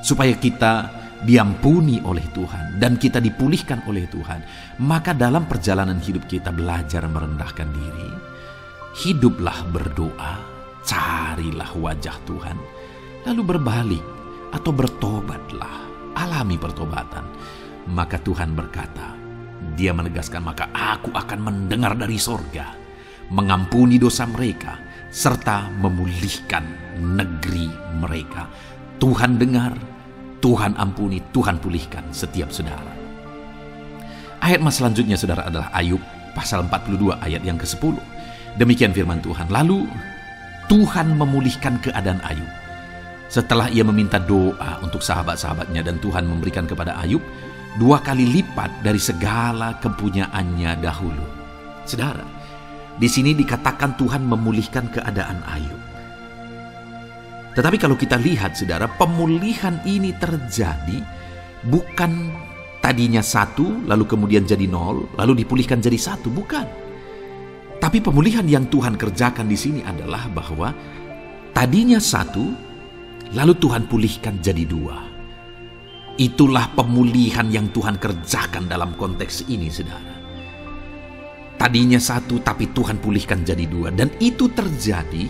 [SPEAKER 1] supaya kita diampuni oleh Tuhan, dan kita dipulihkan oleh Tuhan, maka dalam perjalanan hidup kita belajar merendahkan diri, hiduplah berdoa, carilah wajah Tuhan, lalu berbalik atau bertobatlah, alami pertobatan. Maka Tuhan berkata, Dia menegaskan, maka aku akan mendengar dari sorga, mengampuni dosa mereka, serta memulihkan negeri mereka. Tuhan dengar, Tuhan ampuni, Tuhan pulihkan setiap saudara. Ayat selanjutnya saudara adalah Ayub pasal 42 ayat yang ke-10. Demikian firman Tuhan. Lalu Tuhan memulihkan keadaan Ayub. Setelah ia meminta doa untuk sahabat-sahabatnya, dan Tuhan memberikan kepada Ayub 2 kali lipat dari segala kepunyaannya dahulu. Saudara, di sini dikatakan Tuhan memulihkan keadaan Ayub. Tetapi kalau kita lihat saudara, pemulihan ini terjadi bukan tadinya 1, lalu kemudian jadi 0, lalu dipulihkan jadi 1, bukan. Tapi pemulihan yang Tuhan kerjakan di sini adalah bahwa tadinya 1, lalu Tuhan pulihkan jadi 2. Itulah pemulihan yang Tuhan kerjakan dalam konteks ini saudara. Tadinya 1, tapi Tuhan pulihkan jadi 2. Dan itu terjadi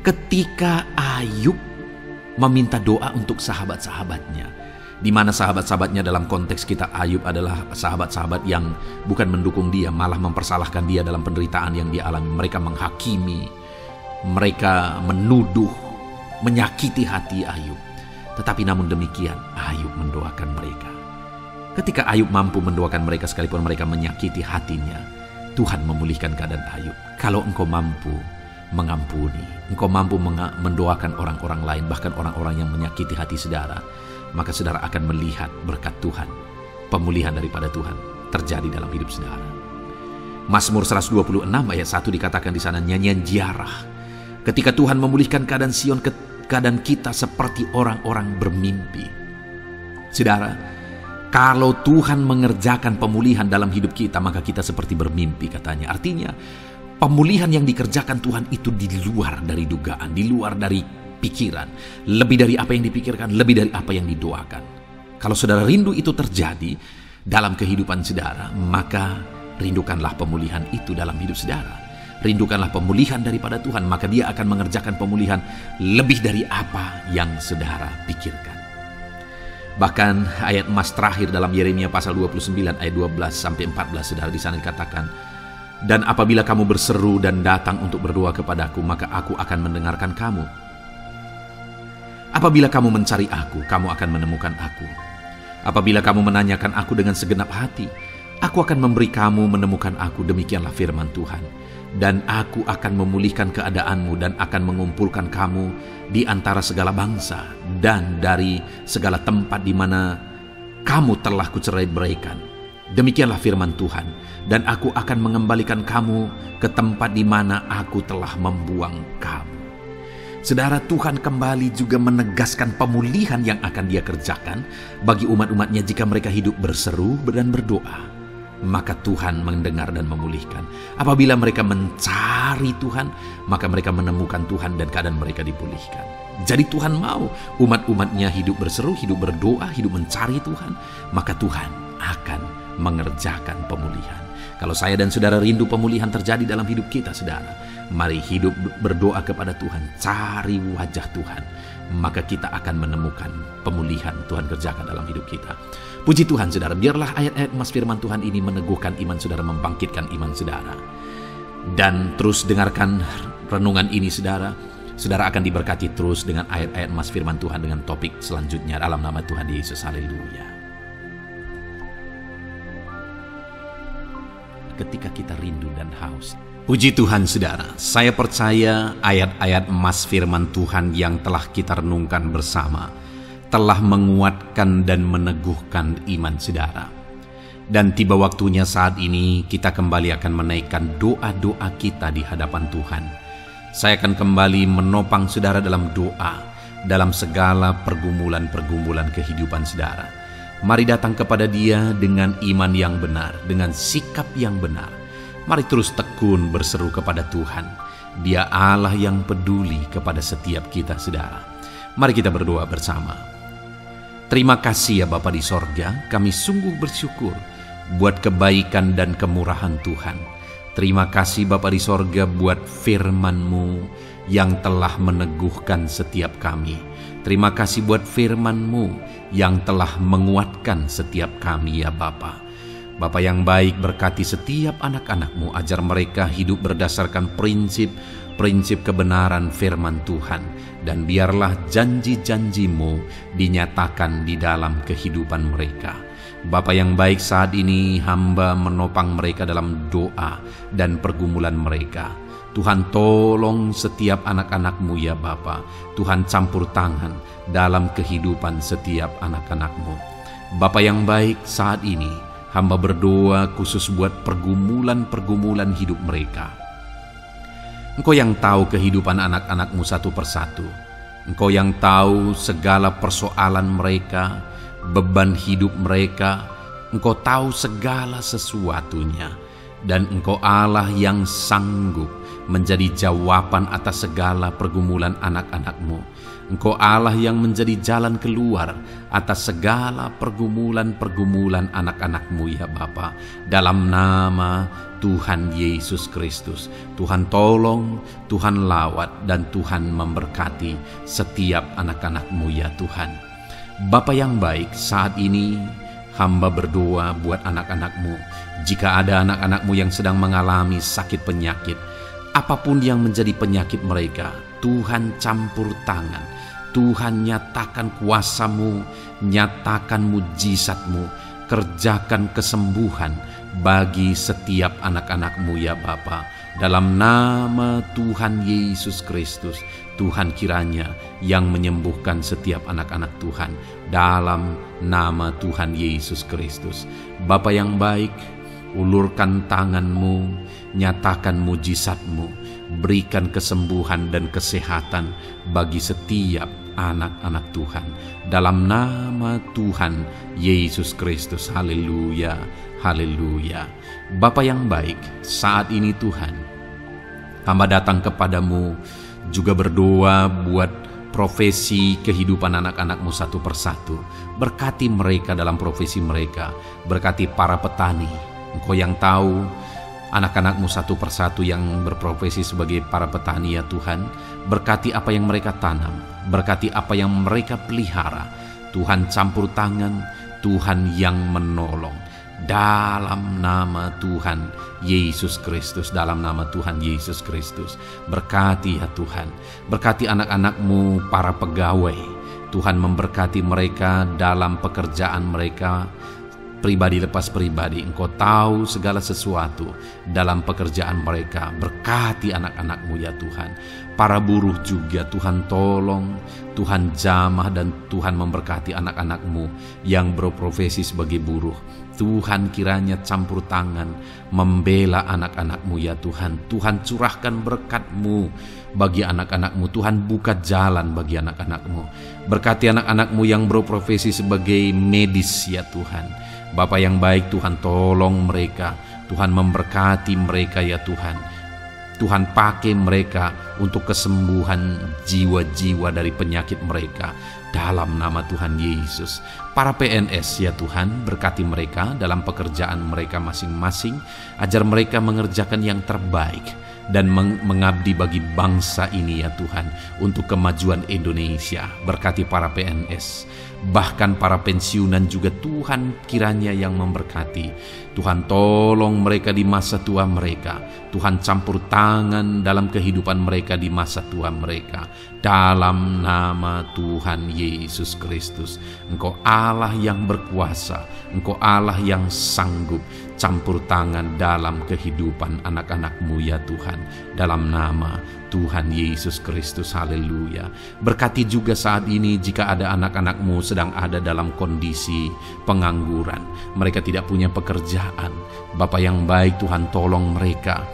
[SPEAKER 1] ketika Ayub meminta doa untuk sahabat-sahabatnya. Di mana sahabat-sahabatnya dalam konteks kita, Ayub adalah sahabat-sahabat yang bukan mendukung dia, malah mempersalahkan dia dalam penderitaan yang dia alami. Mereka menghakimi, mereka menuduh, menyakiti hati Ayub. Tetapi namun demikian, Ayub mendoakan mereka. Ketika Ayub mampu mendoakan mereka sekalipun mereka menyakiti hatinya, Tuhan memulihkan keadaan Ayub. Kalau engkau mampu mengampuni, engkau mampu mendoakan orang-orang lain, bahkan orang-orang yang menyakiti hati saudara, maka saudara akan melihat berkat Tuhan, pemulihan daripada Tuhan terjadi dalam hidup saudara. Mazmur 126 ayat 1 dikatakan di sana, nyanyian ziarah. Ketika Tuhan memulihkan keadaan Sion, keadaan kita seperti orang-orang bermimpi. Saudara, Kalau Tuhan mengerjakan pemulihan dalam hidup kita, maka kita seperti bermimpi katanya. Artinya, pemulihan yang dikerjakan Tuhan itu di luar dari dugaan, di luar dari pikiran, lebih dari apa yang dipikirkan, lebih dari apa yang didoakan. Kalau saudara rindu itu terjadi dalam kehidupan saudara, maka rindukanlah pemulihan itu dalam hidup saudara. Rindukanlah pemulihan daripada Tuhan, maka Dia akan mengerjakan pemulihan lebih dari apa yang saudara pikirkan. Bahkan ayat emas terakhir dalam Yeremia pasal 29 ayat 12-14, saudara, di sana dikatakan, "Dan apabila kamu berseru dan datang untuk berdoa kepadaku, maka aku akan mendengarkan kamu. Apabila kamu mencari aku, kamu akan menemukan aku. Apabila kamu menanyakan aku dengan segenap hati, aku akan memberi kamu menemukan aku, demikianlah firman Tuhan. Dan aku akan memulihkan keadaanmu dan akan mengumpulkan kamu di antara segala bangsa dan dari segala tempat di mana kamu telah kucerai-beraikan. Demikianlah firman Tuhan. Dan aku akan mengembalikan kamu ke tempat di mana aku telah membuang kamu." Saudara, Tuhan kembali juga menegaskan pemulihan yang akan Dia kerjakan bagi umat-umatnya jika mereka hidup berseru dan berdoa. Maka Tuhan mendengar dan memulihkan. Apabila mereka mencari Tuhan, maka mereka menemukan Tuhan dan keadaan mereka dipulihkan. Jadi Tuhan mau umat-umatnya hidup berseru, hidup berdoa, hidup mencari Tuhan, maka Tuhan akan mengerjakan pemulihan. Kalau saya dan saudara rindu pemulihan terjadi dalam hidup kita, saudara, mari hidup berdoa kepada Tuhan, cari wajah Tuhan, maka kita akan menemukan pemulihan Tuhan kerjakan dalam hidup kita. Puji Tuhan, saudara, biarlah ayat-ayat emas firman Tuhan ini meneguhkan iman saudara, membangkitkan iman saudara. Dan terus dengarkan renungan ini, saudara. Saudara akan diberkati terus dengan ayat-ayat emas firman Tuhan dengan topik selanjutnya dalam nama Tuhan Yesus. Haleluya. Ketika kita rindu dan haus. Puji Tuhan, saudara. Saya percaya ayat-ayat emas firman Tuhan yang telah kita renungkan bersama telah menguatkan dan meneguhkan iman saudara. Dan tiba waktunya saat ini kita kembali akan menaikkan doa-doa kita di hadapan Tuhan. Saya akan kembali menopang saudara dalam doa, dalam segala pergumulan-pergumulan kehidupan saudara. Mari datang kepada Dia dengan iman yang benar, dengan sikap yang benar. Mari terus tekun berseru kepada Tuhan. Dia Allah yang peduli kepada setiap kita, saudara. Mari kita berdoa bersama. Terima kasih ya Bapa di sorga, kami sungguh bersyukur buat kebaikan dan kemurahan Tuhan. Terima kasih Bapa di sorga buat firman-Mu yang telah meneguhkan setiap kami. Terima kasih buat firman-Mu yang telah menguatkan setiap kami ya Bapa. Bapa yang baik, berkati setiap anak-anak-Mu, ajar mereka hidup berdasarkan prinsip kebenaran firman Tuhan, dan biarlah janji-janji-Mu dinyatakan di dalam kehidupan mereka. Bapa yang baik, saat ini hamba menopang mereka dalam doa dan pergumulan mereka. Tuhan tolong setiap anak-anak-Mu ya Bapa. Tuhan campur tangan dalam kehidupan setiap anak-anak-Mu. Bapa yang baik, saat ini hamba berdoa khusus buat pergumulan-pergumulan hidup mereka. Engkau yang tahu kehidupan anak-anak-Mu satu persatu. Engkau yang tahu segala persoalan mereka, beban hidup mereka. Engkau tahu segala sesuatunya. Dan Engkau Allah yang sanggup menjadi jawaban atas segala pergumulan anak-anak-Mu. Engkau Allah yang menjadi jalan keluar atas segala pergumulan-pergumulan anak-anak-Mu ya Bapa. Dalam nama Tuhan Yesus Kristus, Tuhan tolong, Tuhan lawat, dan Tuhan memberkati setiap anak-anak-Mu ya Tuhan. Bapa yang baik, saat ini hamba berdoa buat anak-anak-Mu. Jika ada anak-anak-Mu yang sedang mengalami sakit penyakit, apapun yang menjadi penyakit mereka, Tuhan campur tangan. Tuhan nyatakan kuasa-Mu, nyatakan mujizat-Mu, kerjakan kesembuhan bagi setiap anak-anak-Mu ya Bapa. Dalam nama Tuhan Yesus Kristus, Tuhan kiranya yang menyembuhkan setiap anak-anak Tuhan. Dalam nama Tuhan Yesus Kristus. Bapa yang baik, ulurkan tangan-Mu, nyatakan mujizat-Mu, berikan kesembuhan dan kesehatan bagi setiap anak-anak Tuhan. Dalam nama Tuhan Yesus Kristus. Haleluya, haleluya. Bapa yang baik, saat ini Tuhan, hamba datang kepadamu juga berdoa buat profesi kehidupan anak-anakmu satu persatu. Berkati mereka dalam profesi mereka. Berkati para petani. Engkau yang tahu anak-anakmu satu persatu yang berprofesi sebagai para petani ya Tuhan. Berkati apa yang mereka tanam. Berkati apa yang mereka pelihara. Tuhan campur tangan, Tuhan yang menolong. Dalam nama Tuhan Yesus Kristus, dalam nama Tuhan Yesus Kristus. Berkati ya Tuhan. Berkati anak-anakmu para pegawai. Tuhan memberkati mereka dalam pekerjaan mereka, pribadi lepas pribadi. Engkau tahu segala sesuatu dalam pekerjaan mereka. Berkati anak-anakmu ya Tuhan. Para buruh juga Tuhan tolong, Tuhan jamah, dan Tuhan memberkati anak-anakmu yang berprofesi sebagai buruh. Tuhan kiranya campur tangan membela anak-anakmu ya Tuhan. Tuhan curahkan berkat-Mu bagi anak-anakmu. Tuhan buka jalan bagi anak-anakmu. Berkati anak-anakmu yang berprofesi sebagai medis ya Tuhan. Bapa yang baik, Tuhan tolong mereka. Tuhan memberkati mereka ya Tuhan. Tuhan pakai mereka untuk kesembuhan jiwa-jiwa dari penyakit mereka. Dalam nama Tuhan Yesus. Para PNS ya Tuhan, berkati mereka dalam pekerjaan mereka masing-masing. Ajar mereka mengerjakan yang terbaik dan mengabdi bagi bangsa ini ya Tuhan, untuk kemajuan Indonesia. Berkati para PNS, bahkan para pensiunan juga Tuhan kiranya yang memberkati. Tuhan tolong mereka di masa tua mereka. Tuhan campur tangan dalam kehidupan mereka di masa tua mereka. Dalam nama Tuhan Yesus Kristus. Engkau Allah yang berkuasa. Engkau Allah yang sanggup campur tangan dalam kehidupan anak-anakmu ya Tuhan. Dalam nama Tuhan Yesus Kristus. Haleluya. Berkati juga saat ini jika ada anak-anakmu sedang ada dalam kondisi pengangguran. Mereka tidak punya pekerjaan. Bapa yang baik, Tuhan tolong mereka.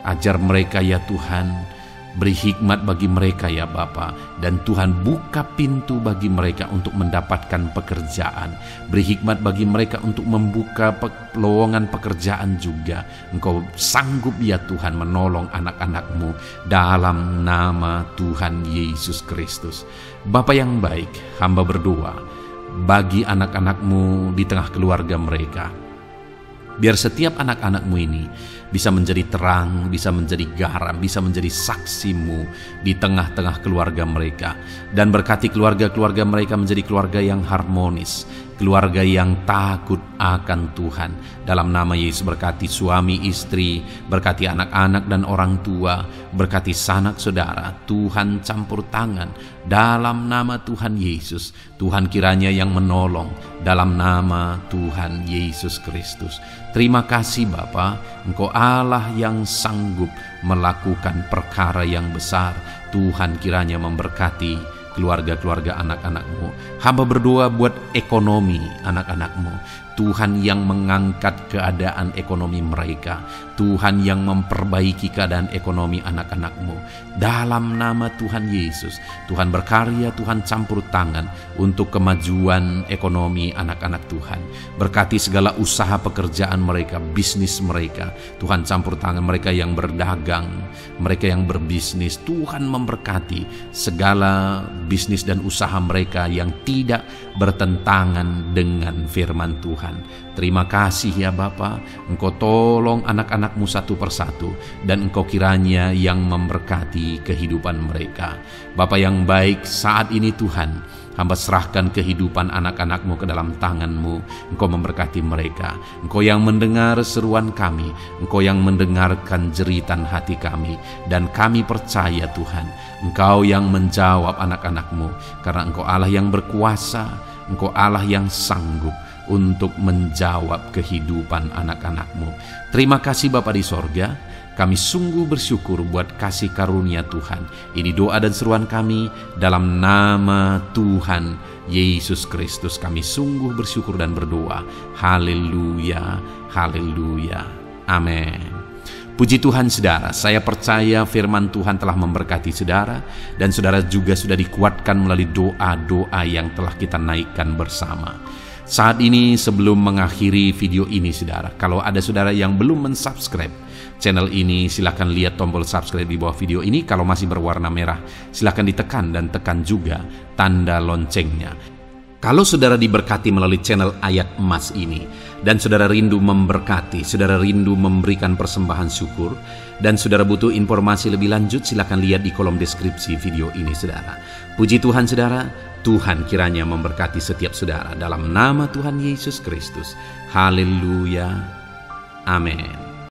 [SPEAKER 1] Ajar mereka ya Tuhan. Beri hikmat bagi mereka ya Bapa. Dan Tuhan buka pintu bagi mereka untuk mendapatkan pekerjaan. Beri hikmat bagi mereka untuk membuka lowongan pekerjaan juga. Engkau sanggup ya Tuhan menolong anak-anakmu dalam nama Tuhan Yesus Kristus. Bapa yang baik, hamba berdoa bagi anak-anakmu di tengah keluarga mereka. Biar setiap anak-anakmu ini bisa menjadi terang, bisa menjadi garam, bisa menjadi saksimu di tengah-tengah keluarga mereka. Dan berkati keluarga-keluarga mereka menjadi keluarga yang harmonis, keluarga yang takut akan Tuhan. Dalam nama Yesus, berkati suami istri, berkati anak-anak dan orang tua, berkati sanak saudara. Tuhan campur tangan dalam nama Tuhan Yesus. Tuhan kiranya yang menolong dalam nama Tuhan Yesus Kristus. Terima kasih Bapa, Engkau Allah yang sanggup melakukan perkara yang besar. Tuhan kiranya memberkati keluarga-keluarga anak-anakmu. Hamba berdoa buat ekonomi anak-anakmu. Tuhan yang mengangkat keadaan ekonomi mereka. Tuhan yang memperbaiki keadaan ekonomi anak-anakmu. Dalam nama Tuhan Yesus, Tuhan berkarya, Tuhan campur tangan untuk kemajuan ekonomi anak-anak Tuhan. Berkati segala usaha pekerjaan mereka, bisnis mereka. Tuhan campur tangan mereka yang berdagang, mereka yang berbisnis. Tuhan memberkati segala bisnis dan usaha mereka yang tidak bertentangan dengan firman Tuhan. Terima kasih ya Bapa, Engkau tolong anak-anakmu satu persatu, dan Engkau kiranya yang memberkati kehidupan mereka. Bapa yang baik, saat ini Tuhan, hamba serahkan kehidupan anak-anakmu ke dalam tangan-Mu. Engkau memberkati mereka. Engkau yang mendengar seruan kami, Engkau yang mendengarkan jeritan hati kami, dan kami percaya Tuhan, Engkau yang menjawab anak-anakmu, karena Engkau Allah yang berkuasa, Engkau Allah yang sanggup untuk menjawab kehidupan anak-anakmu. Terima kasih Bapa di sorga. Kami sungguh bersyukur buat kasih karunia Tuhan. Ini doa dan seruan kami dalam nama Tuhan Yesus Kristus. Kami sungguh bersyukur dan berdoa. Haleluya, haleluya, amin. Puji Tuhan saudara, saya percaya firman Tuhan telah memberkati saudara, dan saudara juga sudah dikuatkan melalui doa-doa yang telah kita naikkan bersama. Saat ini sebelum mengakhiri video ini saudara, kalau ada saudara yang belum mensubscribe channel ini, silakan lihat tombol subscribe di bawah video ini. Kalau masih berwarna merah, silakan ditekan dan tekan juga tanda loncengnya. Kalau saudara diberkati melalui channel Ayat Emas ini, dan saudara rindu memberkati, saudara rindu memberikan persembahan syukur, dan saudara butuh informasi lebih lanjut, silakan lihat di kolom deskripsi video ini saudara. Puji Tuhan saudara, Tuhan kiranya memberkati setiap saudara dalam nama Tuhan Yesus Kristus. Haleluya. Amin.